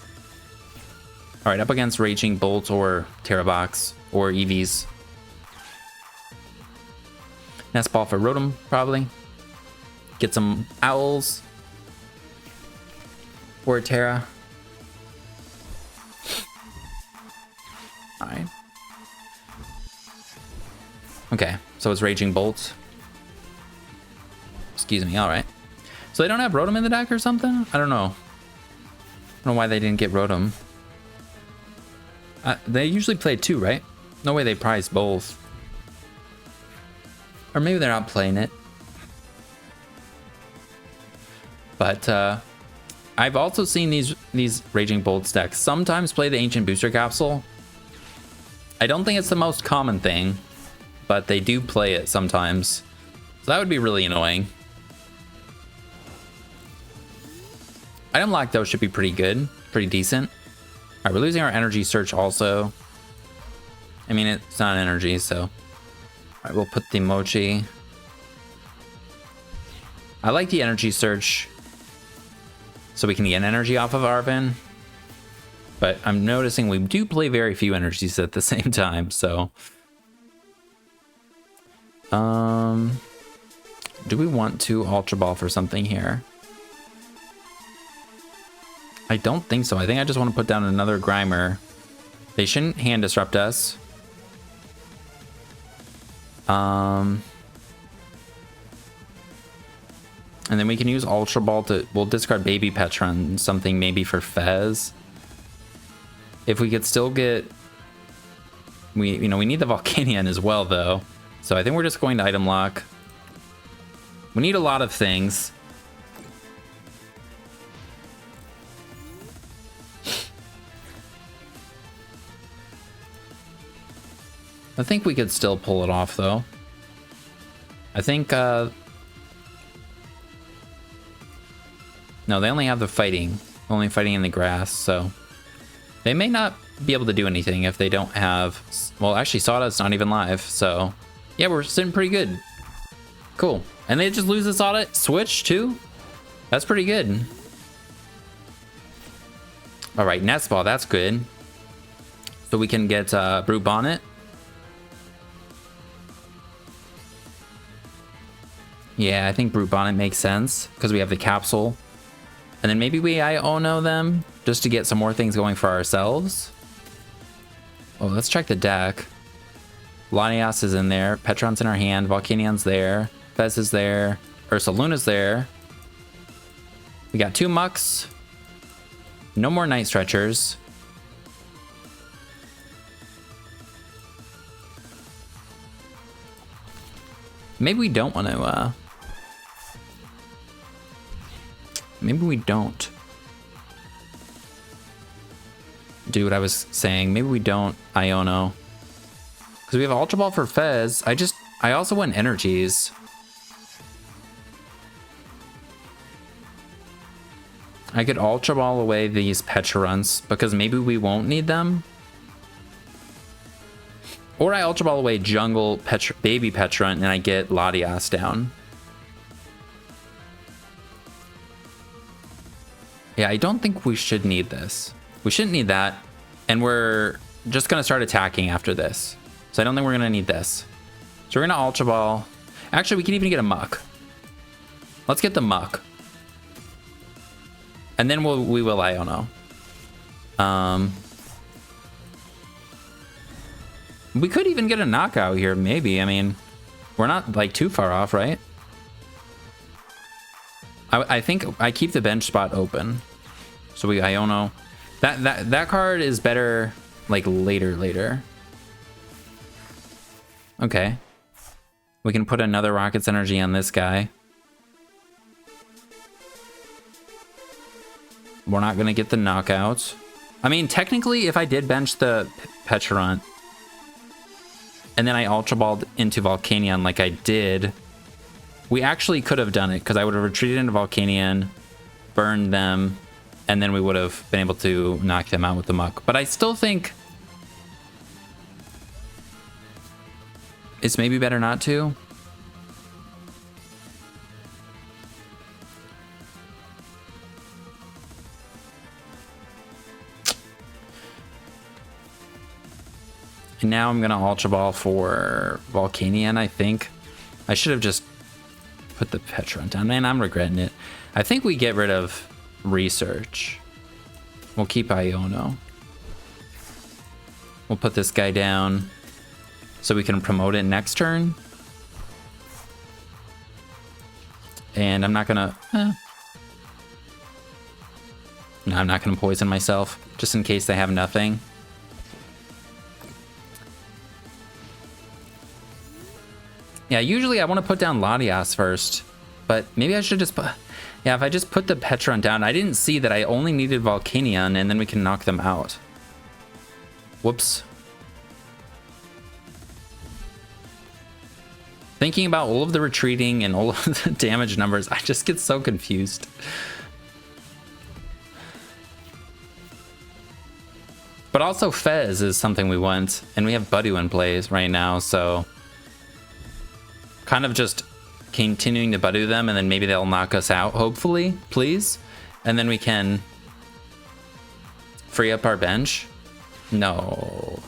All right, up against Raging Bolt or Terrabox or EVs. Nest Ball for Rotom, probably. Get some Owls. Or Terra. All right. Okay, so it's Raging Bolt. Excuse me, all right. So they don't have Rotom in the deck or something? I don't know. I don't know why they didn't get Rotom. They usually play 2, right? No way they prize both. Or maybe they're not playing it. But I've also seen these Raging Bolt decks sometimes play the Ancient Booster Capsule. I don't think it's the most common thing, but they do play it sometimes. So that would be really annoying. Item lock though should be pretty good, pretty decent. All right, we're losing our energy search also. I mean, it's not energy, so. All right, we'll put the Mochi. I like the energy search, so we can get energy off of Arven. But I'm noticing we do play very few energies at the same time, so. Do we want to Ultra Ball for something here? I don't think so. I think I just want to put down another Grimer. They shouldn't hand disrupt us. And then we can use Ultra Ball to... We'll discard Baby Pecharunt, something maybe for Fez. If we could still get... We need the Volcanion as well, though. So I think we're just going to item lock. We need a lot of things. I think we could still pull it off, though. I think, no, they only have the fighting. Only fighting in the grass, so... They may not be able to do anything if they don't have... Well, actually, Sawdust's not even live, so... Yeah, we're sitting pretty good. Cool. And they just lose this audit? Switch, too? That's pretty good. Alright, Nest Ball, that's good. So we can get Brute Bonnet. Yeah, I think Brute Bonnet makes sense because we have the capsule. And then maybe we Iono them just to get some more things going for ourselves. Oh, let's check the deck. Latias is in there. Pecharunt's in our hand. Volcanion's there. Fez is there. Ursaluna's there. We got 2 Mucks. No more Night Stretchers. Maybe we don't want to, maybe we don't do what I was saying. Maybe we don't Iono. Because we have Ultra Ball for Fez. I also want energies. I could Ultra Ball away these Pecharunts because maybe we won't need them. Or I Ultra Ball away Jungle Baby Pecharunt and I get Latias down. Yeah, I don't think we should need this. We shouldn't need that. And we're just going to start attacking after this. So I don't think we're going to need this. So we're going to Ultra Ball. Actually, we can even get a Muck. Let's get the Muck. And then we will Iono. We could even get a knockout here, maybe. I mean, we're not like too far off, right? I think I keep the bench spot open. So we Iono. That card is better like later. Okay. We can put another Rocket's Energy on this guy. We're not going to get the knockout. I mean, technically, if I did bench the Pecharunt, and then I Ultra Balled into Volcanion like I did, we actually could have done it, because I would have retreated into Volcanion, burned them, and then we would have been able to knock them out with the Muck. But I still think it's maybe better not to. And now I'm gonna Ultra Ball for Volcanion, I think. I should have just put the Pecharunt down. Man, I'm regretting it. I think we get rid of Research. We'll keep Iono. We'll put this guy down so we can promote it next turn. And I'm not gonna... No, I'm not gonna poison myself, just in case they have nothing. Yeah, usually I want to put down Latias first, but maybe I should just put... Yeah, if I just put the Pecharunt down, I didn't see that I only needed Volcanion, and then we can knock them out. Whoops. Thinking about all of the retreating and all of the damage numbers, I just get so confused. But also Fez is something we want, and we have Budew in plays right now, so... Kind of just continuing to Budew them, and then maybe they'll knock us out, hopefully, please. And then we can free up our bench. No.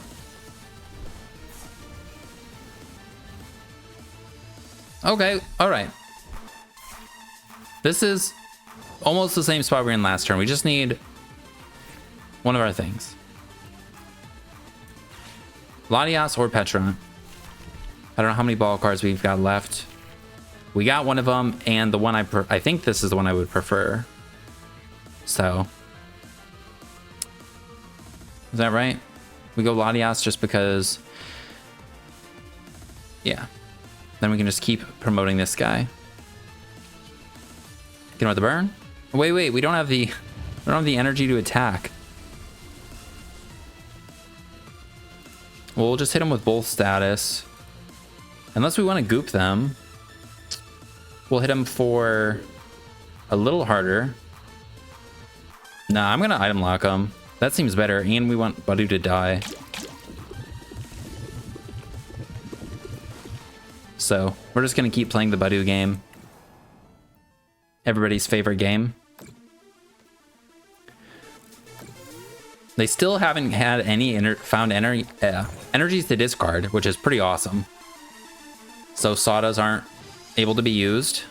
Okay, all right. This is almost the same spot we were in last turn. We just need One of our things. Latias or Pecharunt. I don't know how many ball cards we've got left. We got one of them, and the one I think this is the one I would prefer. So. Is that right? We go Latias just because... Yeah. Then we can just keep promoting this guy. Get him with the burn? Wait, we don't have the energy to attack. Well, we'll just hit him with both status. Unless we want to goop them. We'll hit him for a little harder. Nah, I'm gonna item lock him. That seems better, and we want Budew to die. So, we're just gonna keep playing the Budew game. Everybody's favorite game. They still haven't had any found energies to discard, which is pretty awesome. So Sadas aren't able to be used.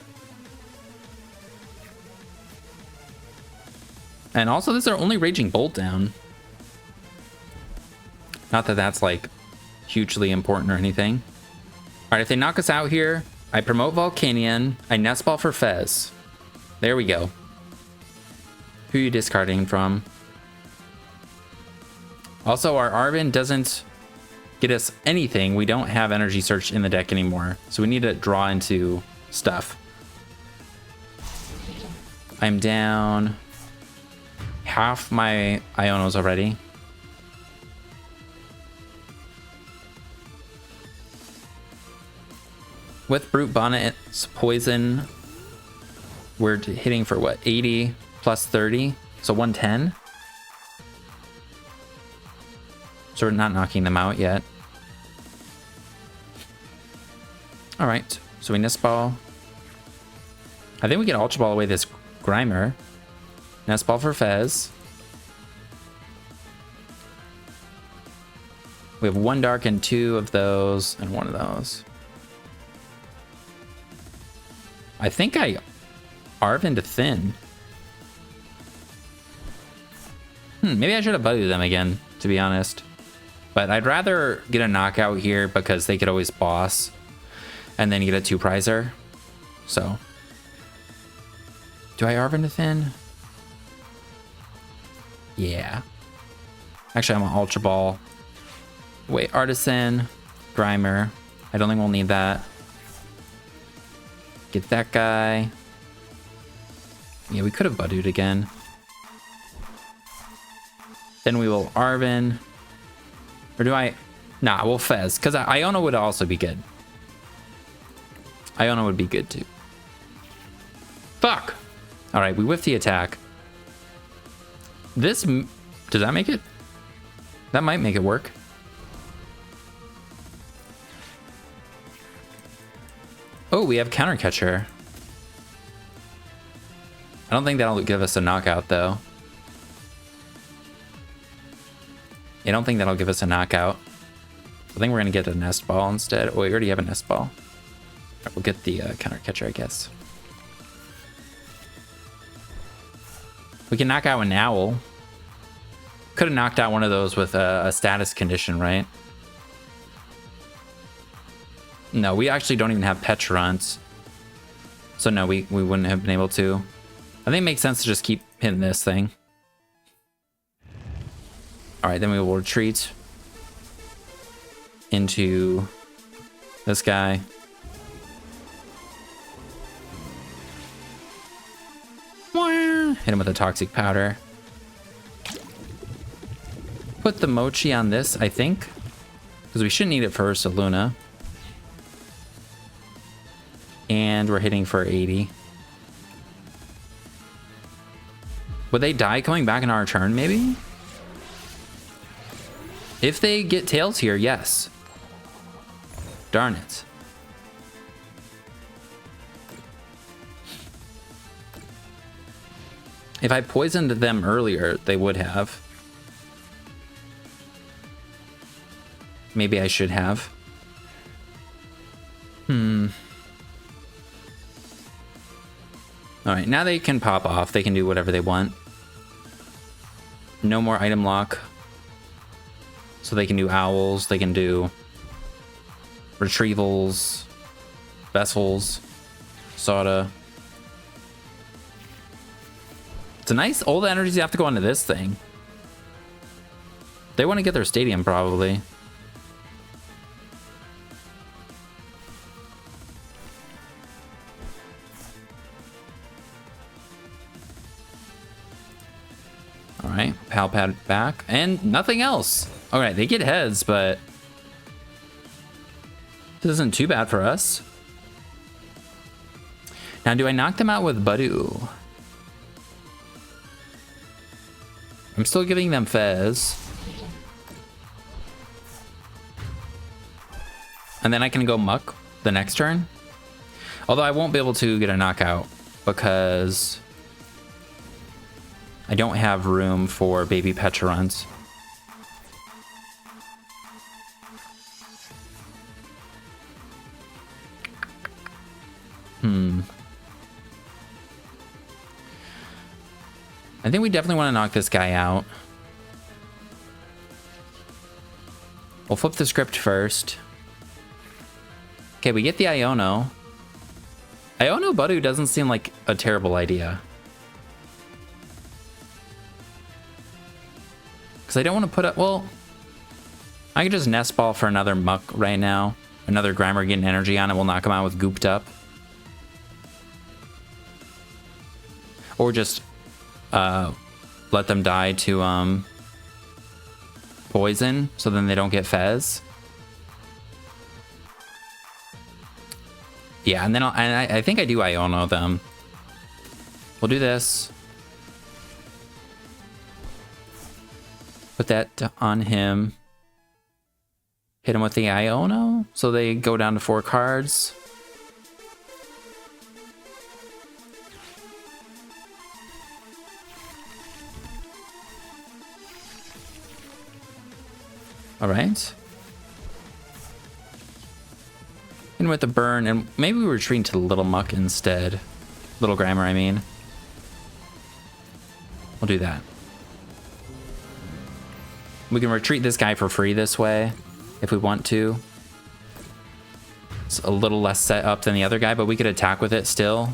And also, this is our only Raging Bolt down. Not that that's, like, hugely important or anything. Alright, if they knock us out here, I promote Volcanion. I Nest Ball for Fez. There we go. Who are you discarding from? Also, our Arven doesn't get us anything. We don't have Energy Search in the deck anymore. So we need to draw into stuff. I'm down... half my Ionos already. With Brute Bonnet's poison, we're hitting for what? 80 plus 30, so 110. So we're not knocking them out yet. All right, so we Nest Ball. I think we can Ultra Ball away this Grimer. Nest Ball for Fez. We have one dark and two of those and one of those. I think I Arven to thin. Maybe I should have Budewed them again, to be honest. But I'd rather get a knockout here because they could always boss and then get a 2-prizer. So. Do I Arven to thin? Yeah. Actually, I'm an Ultra Ball. Wait, Artisan, Grimer. I don't think we'll need that. Get that guy. Yeah, we could have Budewed again. Then we will Arven. Or do I? Nah, we'll Fez. Because Iono would also be good. Iono would be good too. Fuck! Alright, we whiff the attack. This... Does that make it? That might make it work. Oh, we have Counter Catcher. I don't think that'll give us a knockout, though. I don't think that'll give us a knockout. I think we're going to get a Nest Ball instead. Oh, we already have a Nest Ball. Right, we'll get the Counter Catcher, I guess. We can knock out an Owl. Could have knocked out one of those with a status condition, right? No, we actually don't even have Pecharunt. So no, we wouldn't have been able to. I think it makes sense to just keep hitting this thing. Alright, then we will retreat into this guy. Hit him with a Toxic Powder. Put the Mochi on this, I think. Because we shouldn't need it for Ursaluna. And we're hitting for 80. Would they die coming back in our turn, maybe? If they get Tails here, yes. Darn it. If I poisoned them earlier, they would have. Maybe I should have. Alright, now they can pop off. They can do whatever they want. No more item lock. So they can do owls, they can do retrievals, vessels, soda. It's a nice, all the energies have to go into this thing. They want to get their stadium probably. All right, pal pad back and nothing else. All right, they get heads, but this isn't too bad for us. Now, do I knock them out with Budew? I'm still giving them Fez. And then I can go Muck the next turn. Although I won't be able to get a knockout because I don't have room for baby Pecharunt. I think we definitely want to knock this guy out. We'll flip the script first. Okay, we get the Iono. Iono Budew doesn't seem like a terrible idea. Because I don't want to put up... Well, I could just Nest Ball for another Muck right now. Another Grimer getting energy on it. We'll knock him out with Gooped Up. Or just... let them die to poison, so then they don't get Fez. Yeah, and then I think I do Iono them. We'll do this. Put that on him. Hit him with the Iono, so they go down to 4 cards. All right. And with the burn, and maybe we retreat to the Little Muck instead. Little Grimer, I mean. We'll do that. We can retreat this guy for free this way, if we want to. It's a little less set up than the other guy, but we could attack with it still.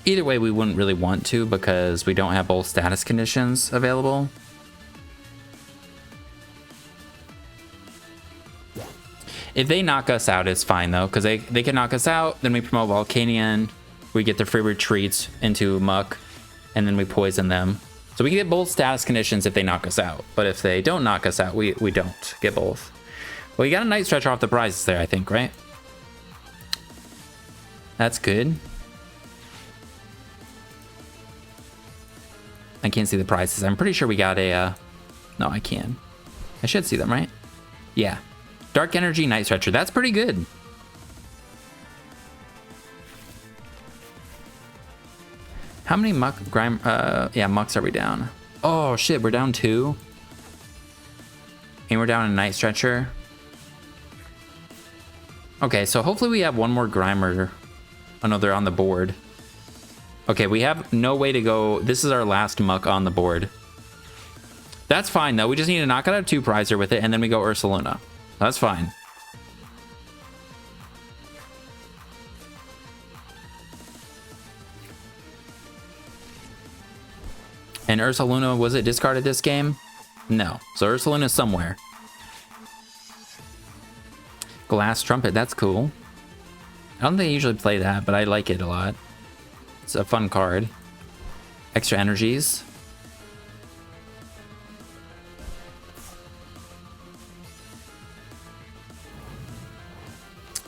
Either way, we wouldn't really want to because we don't have both status conditions available. If they knock us out, it's fine though, because they can knock us out, then we promote Volcanion, we get their free retreats into Muck, and then we poison them. So we can get both status conditions if they knock us out, but if they don't knock us out, we don't get both. Well, you got a Night Stretcher off the prizes there, I think, right? That's good. I can't see the prizes. I'm pretty sure we got a... No, I can. I should see them, right? Yeah. Dark Energy, Night Stretcher. That's pretty good. How many Muck... yeah, Mucks are we down? Oh, shit. We're down 2. And we're down a Night Stretcher. Okay, so hopefully we have one more Grimer. Oh, no, they're on the board. Okay, we have no way to go. This is our last Muck on the board. That's fine, though. We just need to knock out a 2-prizer with it, and then we go Ursaluna. That's fine. And Ursaluna, was it discarded this game? No. So Ursaluna's somewhere. Glass Trumpet, that's cool. I don't think I usually play that, but I like it a lot. It's a fun card. Extra energies.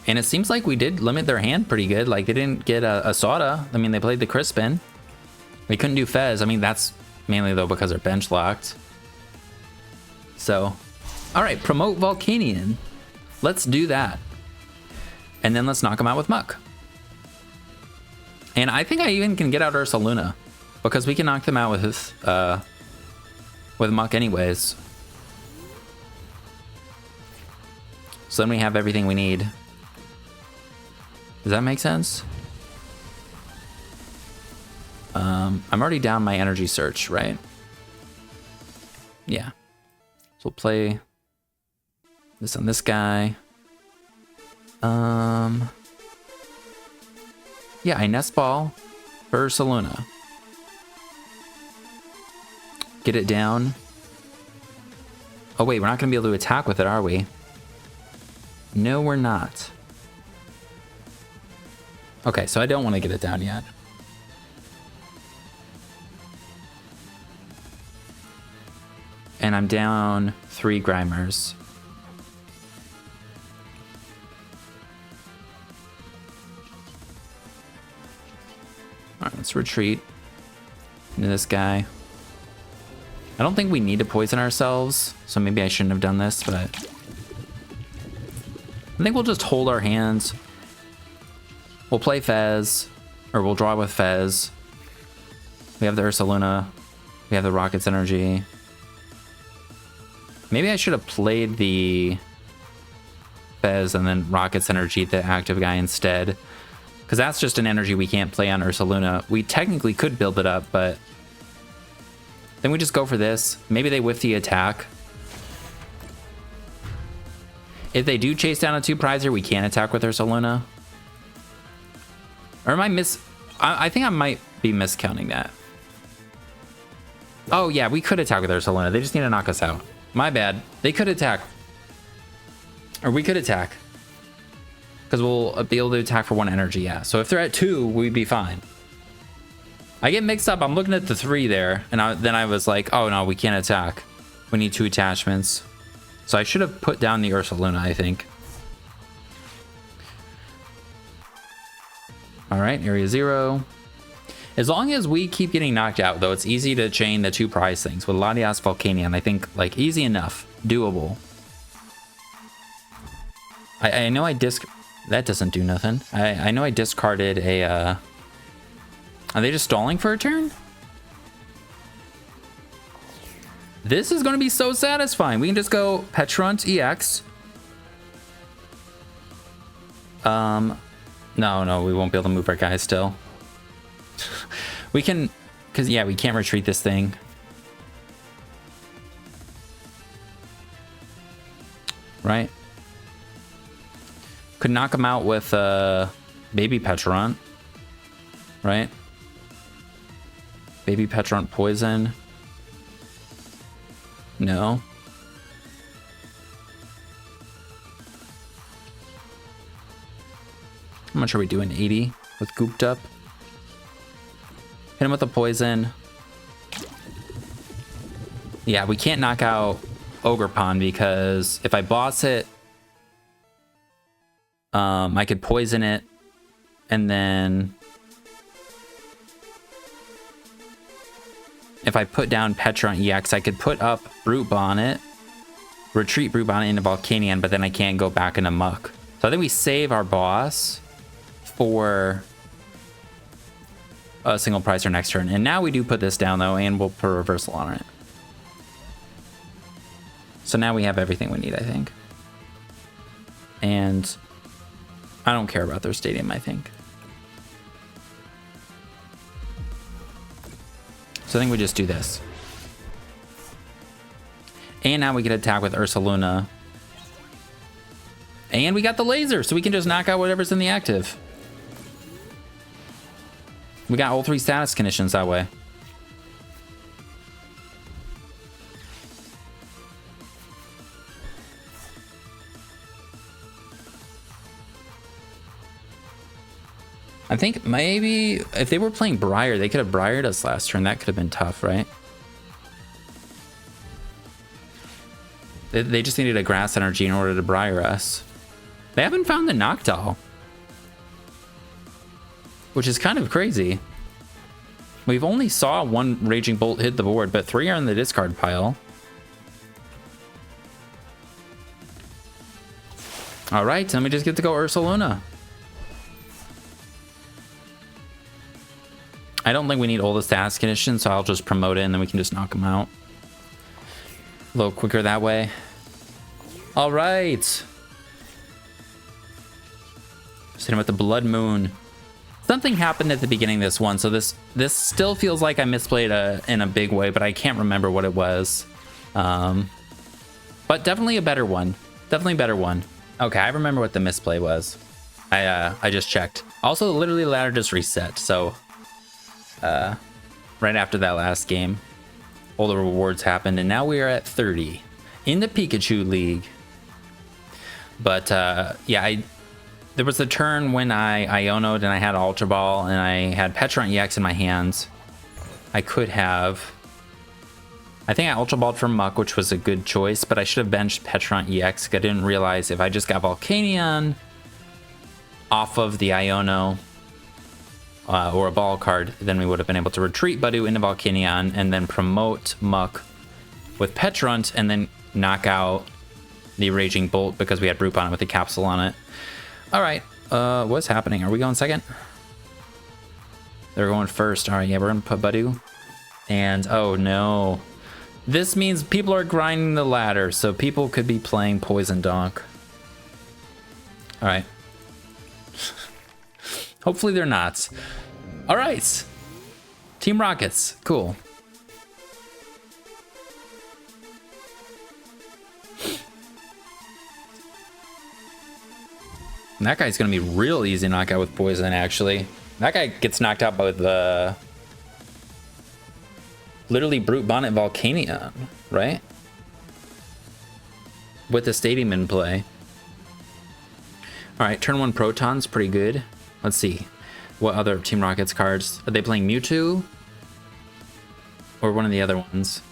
And it seems like we did limit their hand pretty good. Like, they didn't get a Soda. I mean, they played the Crispin. We couldn't do Fez. I mean, that's mainly, though, because they're bench locked. So, all right, promote Volcanion. Let's do that. And then let's knock them out with Muck. And I think I even can get out Ursaluna, because we can knock them out with Muck anyways. So then we have everything we need. Does that make sense? I'm already down my energy search, right? Yeah. So we'll play this on this guy. Yeah, I Nest Ball Ursaluna. Get it down. Oh wait, we're not gonna be able to attack with it, are we? No, we're not. Okay, so I don't want to get it down yet. And I'm down 3 Grimers. Alright, let's retreat into this guy. I don't think we need to poison ourselves, so maybe I shouldn't have done this, but I think we'll just hold our hands. We'll play Fez, or we'll draw with Fez. We have the Ursaluna. We have the Rocket's Energy. Maybe I should have played the Fez and then Rocket's Energy, the active guy, instead. Because that's just an energy we can't play on Ursaluna. We technically could build it up, but then we just go for this. Maybe they whiff the attack. If they do chase down a 2-prizer, we can attack with Ursaluna. Or am I I think I might be miscounting that. Oh yeah, we could attack with Ursaluna. They just need to knock us out. My bad. They could attack. Or we could attack. Because we'll be able to attack for 1 energy, yeah. So if they're at 2, we'd be fine. I get mixed up. I'm looking at the 3 there. And then I was like, oh no, we can't attack. We need 2 attachments. So I should have put down the Ursaluna, I think. Alright, area 0. As long as we keep getting knocked out, though, it's easy to chain the 2 prize things. With Latias, Volcanion, I think, like, easy enough. Doable. I know I that doesn't do nothing. I know I discarded a, Are they just stalling for a turn? This is going to be so satisfying. We can just go Pecharunt EX. No, we won't be able to move our guys still. We can, because yeah, we can't retreat this thing. Right? Could knock him out with Baby Pecharunt. Right? Baby Pecharunt poison. No. How much are we doing? 80 with Gooped Up. Hit him with the poison. Yeah, we can't knock out Ogerpon because if I boss it, I could poison it, and then if I put down Pecharunt EX, I could put up Brute Bonnet, retreat Brute Bonnet into Volcanion, but then I can't go back into Muck. So I think we save our boss for a single prize or next turn. And now we do put this down, though, and we'll put a reversal on it. So now we have everything we need, I think. And I don't care about their stadium, I think. So I think we just do this. And now we can attack with Ursaluna. And we got the laser, so we can just knock out whatever's in the active. We got all 3 status conditions that way. I think maybe if they were playing Briar, they could have Briared us last turn. That could have been tough, right? They just needed a grass energy in order to Briar us. They haven't found the Noctowl, which is kind of crazy. We've only saw 1 Raging Bolt hit the board, but 3 are in the discard pile. All right, then we just get to go Ursaluna. I don't think we need all the status conditions, so I'll just promote it and then we can just knock them out. A little quicker that way. All right. Just hit him with the Bloodmoon. Something happened at the beginning of this one, so this still feels like I misplayed in a big way, but I can't remember what it was. But definitely a better one. Definitely a better one. Okay, I remember what the misplay was. I just checked. Also, literally the ladder just reset, so right after that last game, all the rewards happened, and now we are at 30 in the Pikachu League. But yeah, there was a turn when I Iono'd and I had Ultra Ball and I had Pecharunt EX in my hands. I could have... I think I Ultra Balled for Muck, which was a good choice, but I should have benched Pecharunt EX because I didn't realize if I just got Volcanion off of the Iono or a ball card, then we would have been able to retreat Budew into Volcanion and then promote Muck with Pecharunt and then knock out the Raging Bolt because we had Brute Bonnet with the capsule on it. All right, what's happening? Are we going second? They're going first. All right, yeah, we're gonna put Budew. And oh no. This means people are grinding the ladder, so people could be playing Poison Donk. All right. Hopefully they're not. All right. Team Rockets, cool. And that guy's gonna be real easy to knock out with poison, actually. That guy gets knocked out by the literally Brute Bonnet Volcanion, right? With the stadium in play. Alright, turn 1 Proton's pretty good. Let's see. What other Team Rockets cards? Are they playing Mewtwo? Or one of the other ones?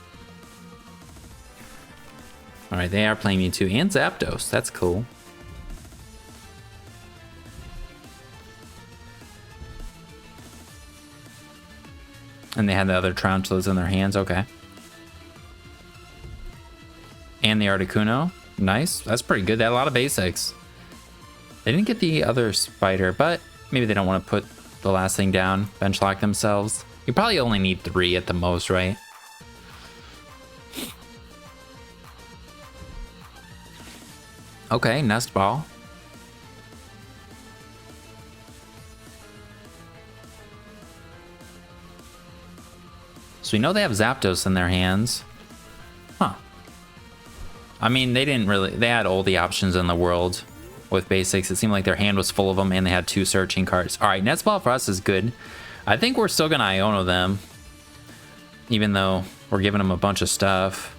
Alright, they are playing Mewtwo and Zapdos. That's cool. And they had the other Tarantulas in their hands. Okay. And the Articuno. Nice. That's pretty good. They had a lot of basics. They didn't get the other spider, but maybe they don't want to put the last thing down. Bench lock themselves. You probably only need 3 at the most, right? Okay, Nest Ball. So we know they have Zapdos in their hands. Huh. I mean, they didn't really... They had all the options in the world with basics. It seemed like their hand was full of them, and they had 2 searching cards. All right, Nest Ball for us is good. I think we're still going to Iono them, even though we're giving them a bunch of stuff.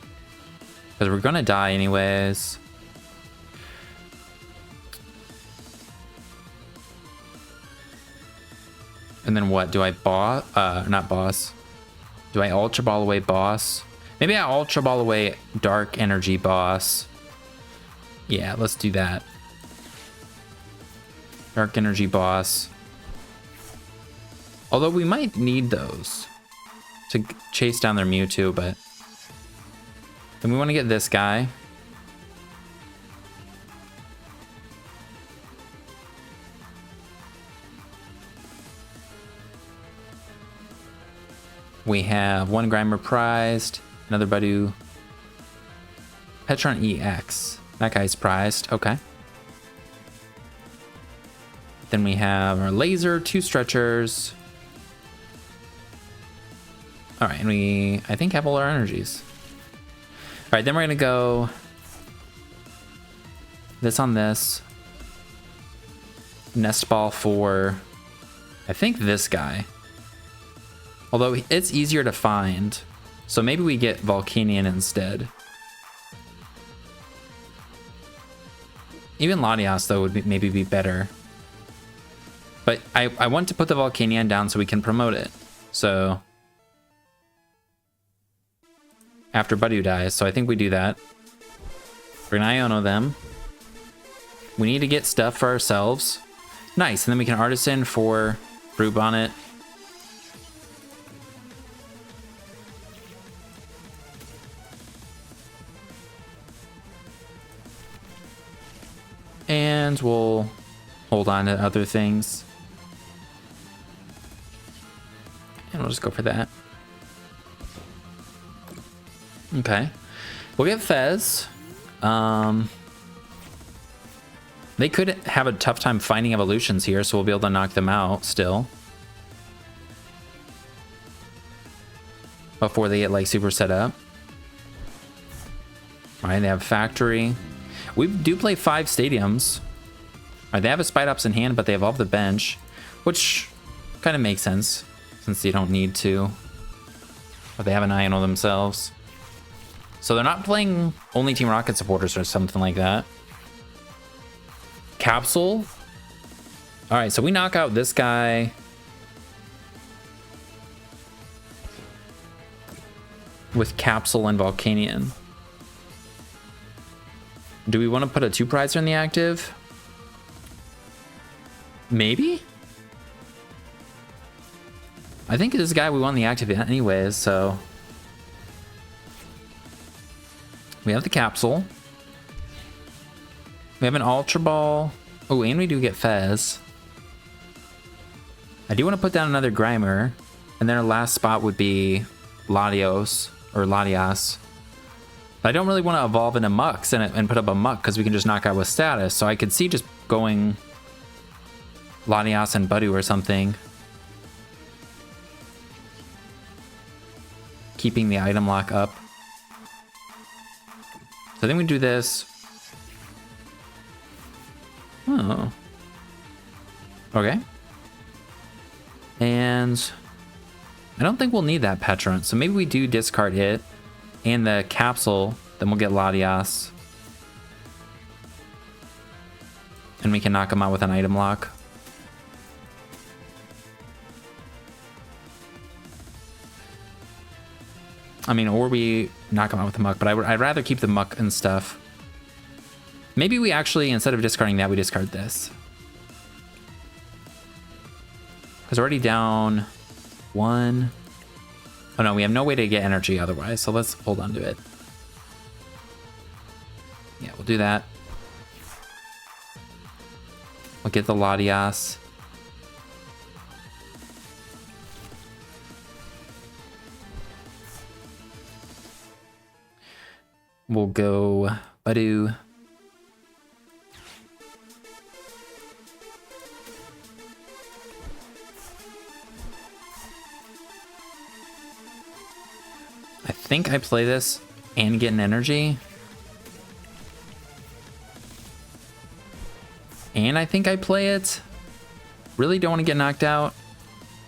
Because we're going to die anyways. And then what? Do I boss? Not boss. Do I Ultra Ball away boss? Maybe I Ultra Ball away Dark Energy boss. Yeah, let's do that. Dark Energy boss. Although we might need those to chase down their Mewtwo, but then we want to get this guy. We have 1 Grimer prized, another Budew. Pecharunt EX. That guy's prized. Okay. Then we have our laser, 2 stretchers. All right, and we, I think, have all our energies. All right, then we're gonna go this on this. Nest Ball for, I think, this guy. Although it's easier to find. So maybe we get Volcanion instead. Even Latias, though, would maybe be better. But I want to put the Volcanion down so we can promote it. So after Budew dies, so I think we do that. We're gonna Iono them. We need to get stuff for ourselves. Nice, and then we can Artisan for Brute Bonnet. And we'll hold on to other things. And we'll just go for that. Okay. We'll get Fez. Now They could have a tough time finding evolutions here, so we'll be able to knock them out still. Before they get like super set up. All right, they have factory. We do play 5 stadiums. All right, they have a Spidops in hand, but they evolve the bench, which kind of makes sense since you don't need to. Or they have an Iono themselves. So they're not playing only Team Rocket supporters or something like that. Capsule. All right, so we knock out this guy. With Capsule and Volcanion. Do we want to put a 2-prizer in the active? Maybe? I think this guy we want in the active anyways, so... We have the Capsule. We have an Ultra Ball. Oh, and we do get Fez. I do want to put down another Grimer. And then our last spot would be Latios, or Latias. But I don't really want to evolve into Mucks and put up a Muck, because we can just knock out with status. So I could see just going Latias and Budew or something. Keeping the item lock up. So then we do this. Oh. Okay. And I don't think we'll need that Pecharunt, so maybe we do discard it and the Capsule, then we'll get Latias. And we can knock him out with an item lock. I mean, or we knock him out with the Muck, but I'd rather keep the Muck and stuff. Maybe we actually, instead of discarding that, we discard this. Because we're already down 1. Oh no, we have no way to get energy otherwise, so let's hold on to it. Yeah, we'll do that. We'll get the Latias. We'll go Budew. I think I play this and get an energy. And I think I play it. Really don't want to get knocked out.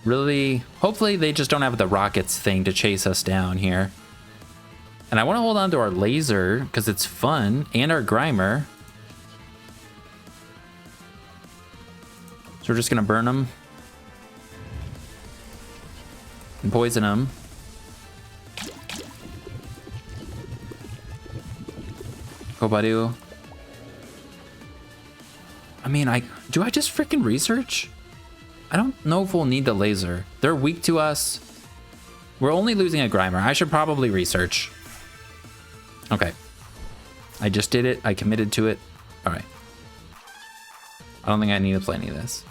Really, hopefully they just don't have the rockets thing to chase us down here. And I want to hold on to our laser because it's fun, and our Grimer. So we're just going to burn them. And poison them. Go Budew. I mean, do I just freaking research? I don't know if we'll need the laser. They're weak to us. We're only losing a Grimer. I should probably research. Okay. I just did it. I committed to it. All right. I don't think I need to play any of this.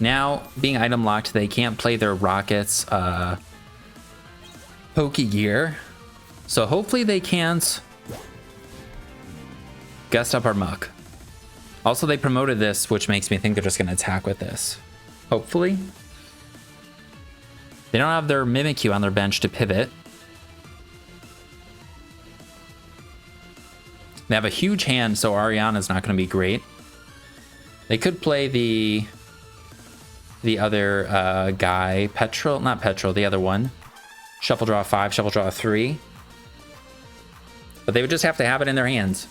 Now, being item locked, they can't play their rockets Pokegear. So hopefully they can't gust up our Muck. Also, they promoted this, which makes me think they're just going to attack with this. Hopefully. They don't have their Mimikyu on their bench to pivot. They have a huge hand, so Ariana's not going to be great. They could play the other guy, not Petrol, the other one. Shuffle draw 5, shuffle draw 3. But they would just have to have it in their hands.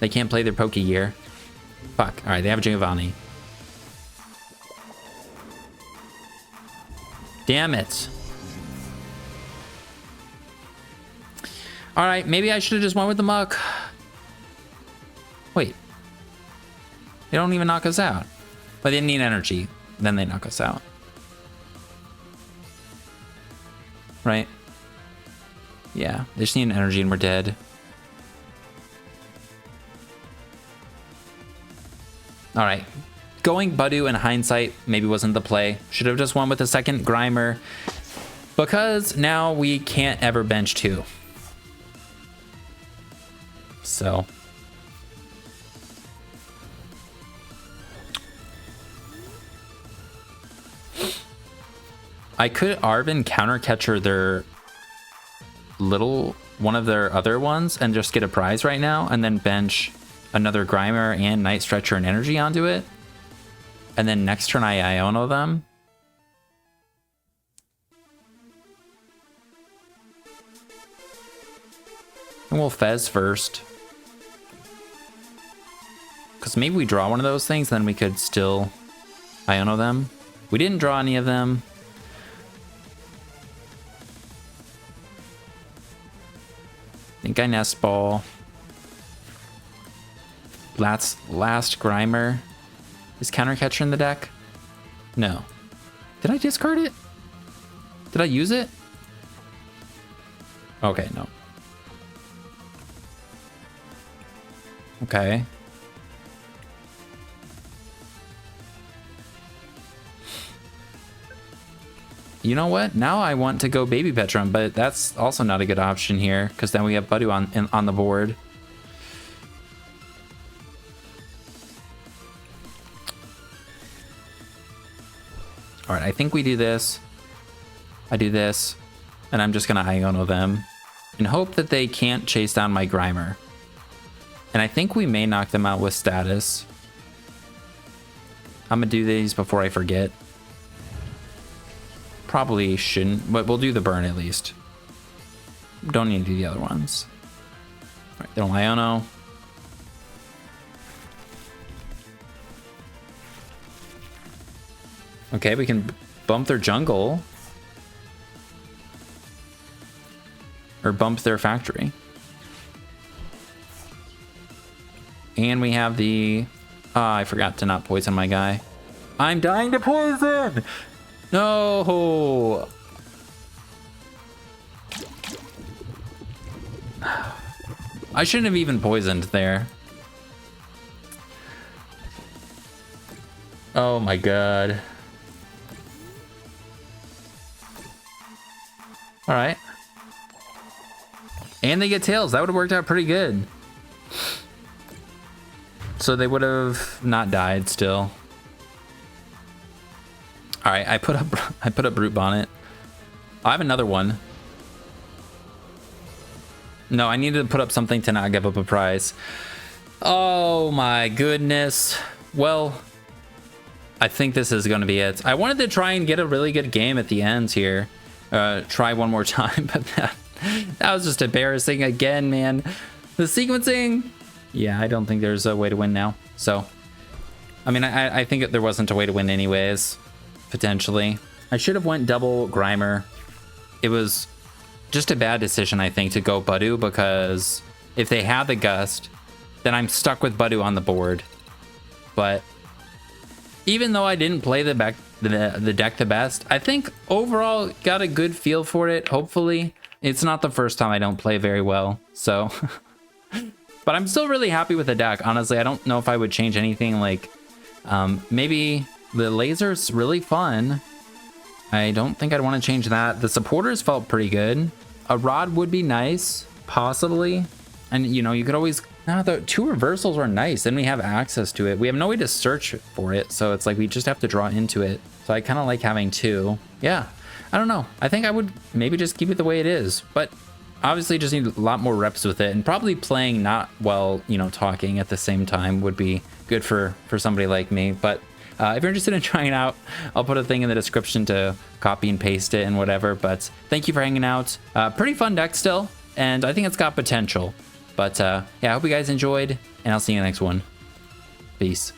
They can't play their Pokegear. Fuck. All right, they have Giovanni. Damn it. All right, maybe I should have just went with the Muck. Wait. They don't even knock us out. But they need energy. Then they knock us out. Right? Yeah, they just need an energy and we're dead. All right. going Budew in hindsight maybe wasn't the play. Should have just won with a second Grimer, because now we can't ever bench 2. So I could Arven counter catcher their one of their other ones and just get a prize right now, and then bench another Grimer and Night Stretcher and Energy onto it, and then next turn I Iono them. And we'll Fez first, because maybe we draw one of those things, then we could still Iono them. We didn't draw any of them. I think I Nest Ball. Last Grimer. Is Counter Catcher in the deck? No. Did I discard it? Did I use it? Okay, no. Okay. You know what? Now I want to go Baby Pecharunt, but that's also not a good option here, because then we have Budew on the board. All right, I think we do this. I do this, and I'm just gonna Iono them and hope that they can't chase down my Grimer. And I think we may knock them out with status. I'm gonna do these before I forget. Probably shouldn't, but we'll do the burn at least. Don't need to do the other ones. All right, don't Iono. Okay, we can bump their jungle. Or bump their factory. And we have the... I forgot to not poison my guy. I'm dying to poison! No! I shouldn't have even poisoned there. Oh my god. Alright. And they get tails. That would have worked out pretty good. So they would have not died still. All right, I put up Brute Bonnet. I have another one. No, I needed to put up something to not give up a prize. Oh my goodness. Well, I think this is going to be it. I wanted to try and get a really good game at the end here. Try one more time, but that was just embarrassing again, man. The sequencing. Yeah, I don't think there's a way to win now. So, I mean, I think there wasn't a way to win anyways. Potentially. I should have went double Grimer. It was just a bad decision, I think, to go Budew, because if they have the Gust, then I'm stuck with Budew on the board. But even though I didn't play the deck the best, I think overall got a good feel for it, hopefully. It's not the first time I don't play very well, so... But I'm still really happy with the deck. Honestly, I don't know if I would change anything. Like, maybe the laser's really fun. I don't think I'd want to change that. The supporters felt pretty good. A rod would be nice, possibly. And, you know, you could always... the 2 reversals were nice. Then we have access to it. We have no way to search for it. So it's like we just have to draw into it. So I kind of like having 2. Yeah, I don't know. I think I would maybe just keep it the way it is. But... obviously just need a lot more reps with it, and probably playing not while, you know, talking at the same time would be good for somebody like me. But if you're interested in trying it out, I'll put a thing in the description to copy and paste it and whatever. But thank you for hanging out. Pretty fun deck still, and I think it's got potential. But yeah, I hope you guys enjoyed, and I'll see you in the next one. Peace.